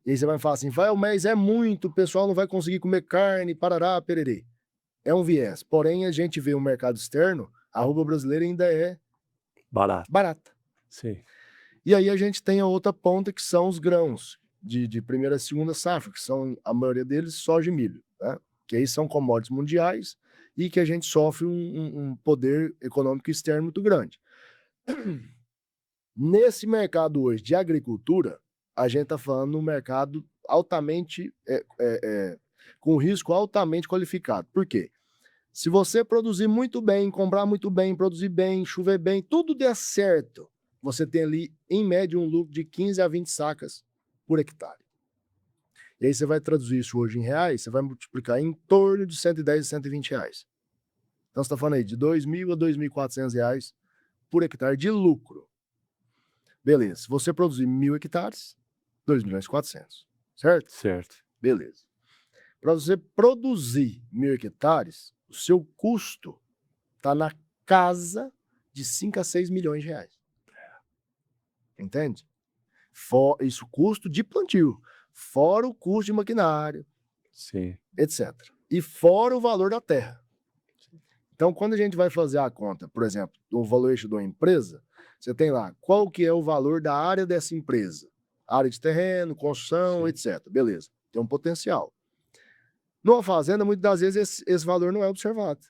E aí você vai falar assim, vai, mas é muito, o pessoal não vai conseguir comer carne, parará, pererê. É um viés. Porém, a gente vê o mercado externo, a arroba brasileira ainda é Barato. barata. Sim. E aí a gente tem a outra ponta, que são os grãos de primeira e segunda safra, que são, a maioria deles, soja e milho, né? Que aí são commodities mundiais e que a gente sofre um poder econômico externo muito grande. Nesse mercado hoje de agricultura, a gente está falando de um mercado altamente, com risco altamente qualificado. Por quê? Se você produzir muito bem, comprar muito bem, produzir bem, chover bem, tudo der certo, você tem ali, em média, um lucro de 15 a 20 sacas por hectare. E aí você vai traduzir isso hoje em reais, você vai multiplicar em torno de 110 a 120 reais. Então você está falando aí de R$ 2.000 a R$ 2.400 por hectare de lucro. Beleza. Se você produzir 1.000 hectares, 2.400.000, certo? Certo. Beleza. Para você produzir 1.000 hectares, o seu custo está na casa de 5 a 6 milhões de reais. Entende? Isso custo de plantio. Fora o custo de maquinário, Sim. etc. E fora o valor da terra. Então, quando a gente vai fazer a conta, por exemplo, do valuation de uma empresa, você tem lá qual que é o valor da área dessa empresa. Área de terreno, construção, etc. Beleza. Tem um potencial. Numa fazenda, muitas das vezes, esse valor não é observado.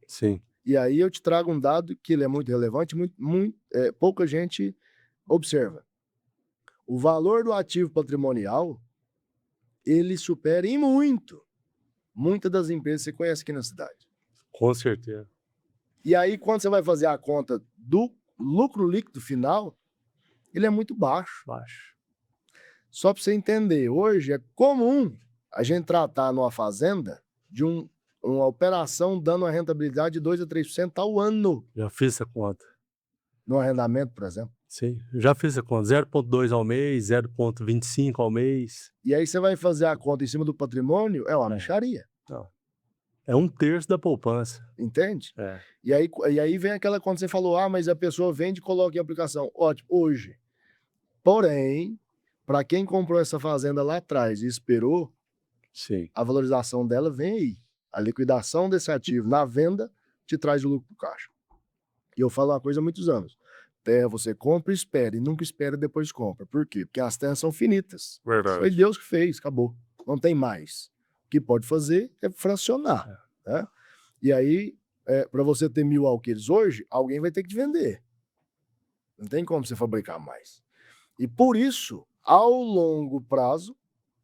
Sim. E aí eu te trago um dado que ele é muito relevante, pouca gente observa. O valor do ativo patrimonial, ele supera em muito muitas das empresas que você conhece aqui na cidade. Com certeza. E aí, quando você vai fazer a conta do lucro líquido final, ele é muito baixo. Baixo. Só para você entender, hoje é comum a gente tratar numa fazenda de uma operação dando uma rentabilidade de 2 a 3% ao ano. Já fiz essa conta. No arrendamento, por exemplo. Sim. Já fiz essa conta. 0,2 ao mês, 0,25 ao mês. E aí você vai fazer a conta em cima do patrimônio, é uma mixaria. Não. É 1/3 da poupança. Entende? É. E aí vem aquela conta que você falou, mas a pessoa vende e coloca em aplicação. Ótimo, hoje. Porém, para quem comprou essa fazenda lá atrás e esperou, Sim. a valorização dela vem aí. A liquidação desse ativo na venda te traz o lucro para o caixa. E eu falo uma coisa há muitos anos. Terra você compra e espera, e nunca espera e depois compra. Por quê? Porque as terras são finitas. Verdade. Foi Deus que fez, acabou. Não tem mais. O que pode fazer é fracionar. Né? E aí, para você ter 1.000 alqueires hoje, alguém vai ter que te vender. Não tem como você fabricar mais. E por isso, ao longo prazo,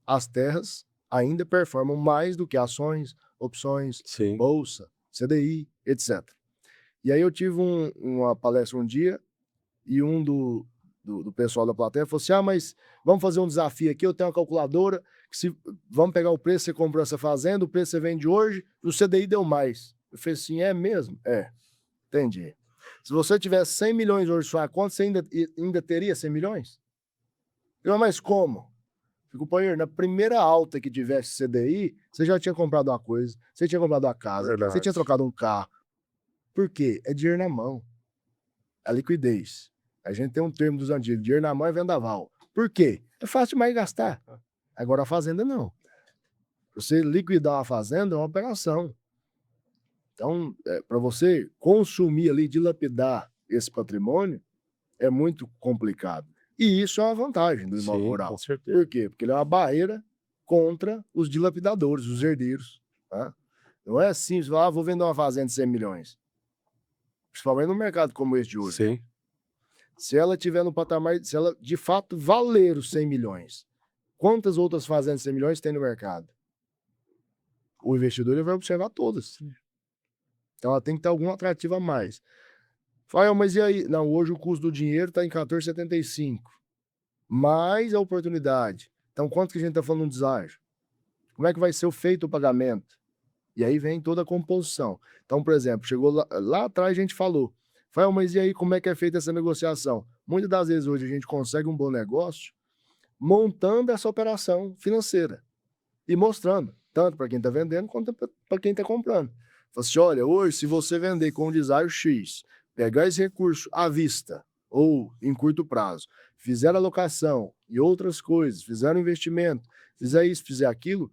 as terras ainda performam mais do que ações, opções, Sim. bolsa, CDI, etc. E aí eu tive uma palestra um dia e um do pessoal da plateia falou assim, mas vamos fazer um desafio aqui, eu tenho uma calculadora, vamos pegar o preço que você comprou essa fazenda, o preço que você vende hoje, e o CDI deu mais. Eu falei assim, é mesmo? É, entendi. Se você tivesse 100 milhões hoje na sua conta, você ainda teria 100 milhões? Eu, mas como? Companheiro, na primeira alta que tivesse CDI, você já tinha comprado uma coisa, você tinha comprado uma casa, Verdade. você tinha trocado um carro. Por quê? É dinheiro na mão. A liquidez. A gente tem um termo dos antigos, dinheiro na mão é vendaval. Por quê? É fácil demais gastar. Agora a fazenda não. Você liquidar a fazenda é uma operação. Então, para você consumir ali, dilapidar esse patrimônio, é muito complicado. E isso é uma vantagem do imóvel Sim, rural. com certeza. Por quê? Porque ele é uma barreira contra os dilapidadores, os herdeiros. Tá? Não é assim, você fala, vou vender uma fazenda de 100 milhões. Principalmente no mercado como esse de hoje. Sim. Se ela tiver no patamar, se ela de fato valer os 100 milhões, quantas outras fazendas de 100 milhões tem no mercado? O investidor ele vai observar todas. Então ela tem que ter algum atrativo a mais. Fala, mas e aí? Não, hoje o custo do dinheiro está em 14,75. Mais a oportunidade. Então quanto que a gente está falando de deságio? Como é que vai ser feito o pagamento? E aí vem toda a composição. Então, por exemplo, chegou lá atrás a gente falou, Fala, mas e aí como é que é feita essa negociação? Muitas das vezes hoje a gente consegue um bom negócio montando essa operação financeira e mostrando, tanto para quem está vendendo quanto para quem está comprando. Fala assim, olha, hoje se você vender com um deságio X, pegar esse recurso à vista ou em curto prazo, fizer alocação e outras coisas, fizer um investimento, fizer isso, fizer aquilo,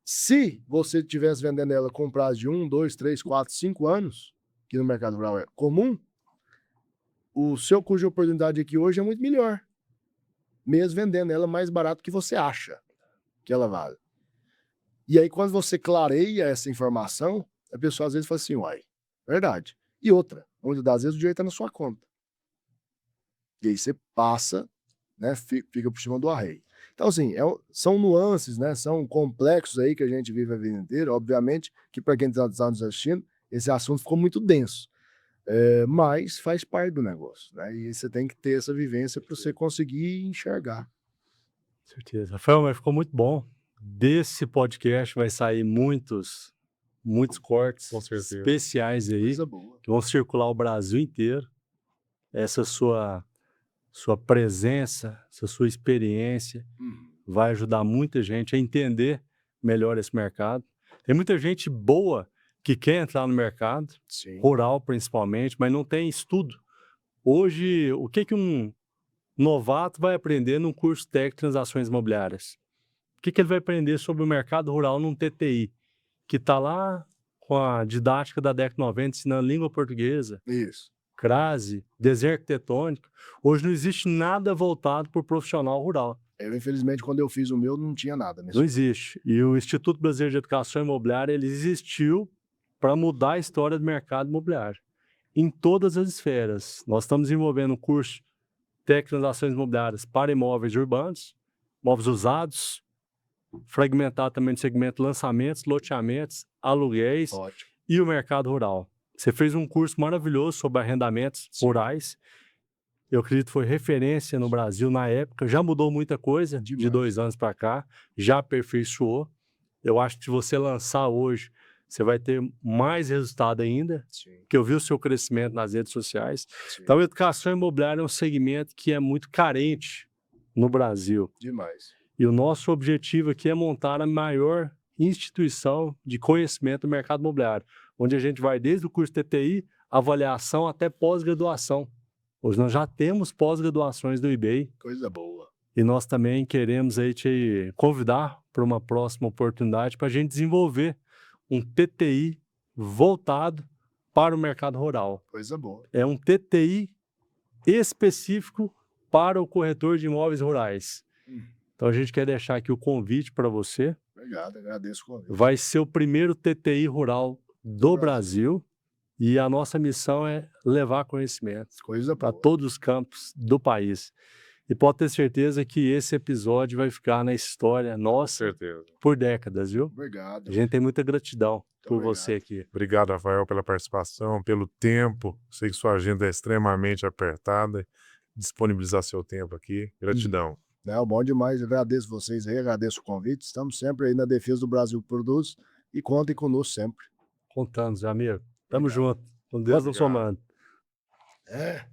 se você estivesse vendendo ela com prazo de 1, 2, 3, 4, 5 anos, que no mercado rural é comum, o seu custo de oportunidade aqui hoje é muito melhor, mesmo vendendo ela mais barato que você acha que ela vale. E aí, quando você clareia essa informação, a pessoa às vezes fala assim, uai, verdade. E outra, muitas das vezes o dinheiro está na sua conta. E aí você passa, né, fica por cima do arreio. Então, assim, são nuances, né, são complexos aí que a gente vive a vida inteira. Obviamente que para quem está nos assistindo, esse assunto ficou muito denso. Mas faz parte do negócio, né? E você tem que ter essa vivência para você conseguir enxergar. Certeza. Rafael, mas ficou muito bom. Desse podcast vai sair muitos cortes Com certeza. especiais aí, Coisa boa. que vão circular o Brasil inteiro. Essa sua presença, essa sua experiência vai ajudar muita gente a entender melhor esse mercado. Tem muita gente boa que quer entrar no mercado, Sim. rural principalmente, mas não tem estudo. Hoje, o que um novato vai aprender num curso técnico de transações imobiliárias? O que ele vai aprender sobre o mercado rural num TTI, que está lá com a didática da década de 90, ensinando língua portuguesa, Isso. crase, desenho arquitetônico. Hoje não existe nada voltado para o profissional rural. Eu, infelizmente, quando eu fiz o meu, não tinha nada. Não existe. E o Instituto Brasileiro de Educação Imobiliária, ele existiu para mudar a história do mercado imobiliário, em todas as esferas. Nós estamos desenvolvendo um curso técnico de transações imobiliárias para imóveis urbanos, imóveis usados, fragmentado também no segmento lançamentos, loteamentos, aluguéis. Ótimo. E o mercado rural. Você fez um curso maravilhoso sobre arrendamentos rurais. Eu acredito que foi referência no Brasil na época. Já mudou muita coisa de Demais. 2 anos para cá. Já aperfeiçoou. Eu acho que se você lançar hoje, você vai ter mais resultado ainda, Sim. porque eu vi o seu crescimento nas redes sociais. Sim. Então, a educação imobiliária é um segmento que é muito carente no Brasil. Demais. E o nosso objetivo aqui é montar a maior instituição de conhecimento do mercado imobiliário, onde a gente vai desde o curso TTI, avaliação até pós-graduação. Hoje nós já temos pós-graduações do eBay Coisa boa. e nós também queremos aí te convidar para uma próxima oportunidade para a gente desenvolver um TTI voltado para o mercado rural. Coisa boa. É um TTI específico para o corretor de imóveis rurais. Então a gente quer deixar aqui o convite para você. Obrigado, agradeço o convite. Vai ser o primeiro TTI rural do Brasil e a nossa missão é levar conhecimento Coisa para boa. todos os campos do país. E pode ter certeza que esse episódio vai ficar na história Com nossa certeza. por décadas, viu? Obrigado. A gente tem muita gratidão por obrigado. você aqui. Obrigado, Rafael, pela participação, pelo tempo. Sei que sua agenda é extremamente apertada. Disponibilizar seu tempo aqui. Gratidão. Não, bom demais. Agradeço vocês aí, agradeço o convite. Estamos sempre aí na defesa do Brasil que produz e contem conosco sempre. Contamos, amigo. Tamo Obrigado. junto. Com Deus nos Obrigado. somando. É.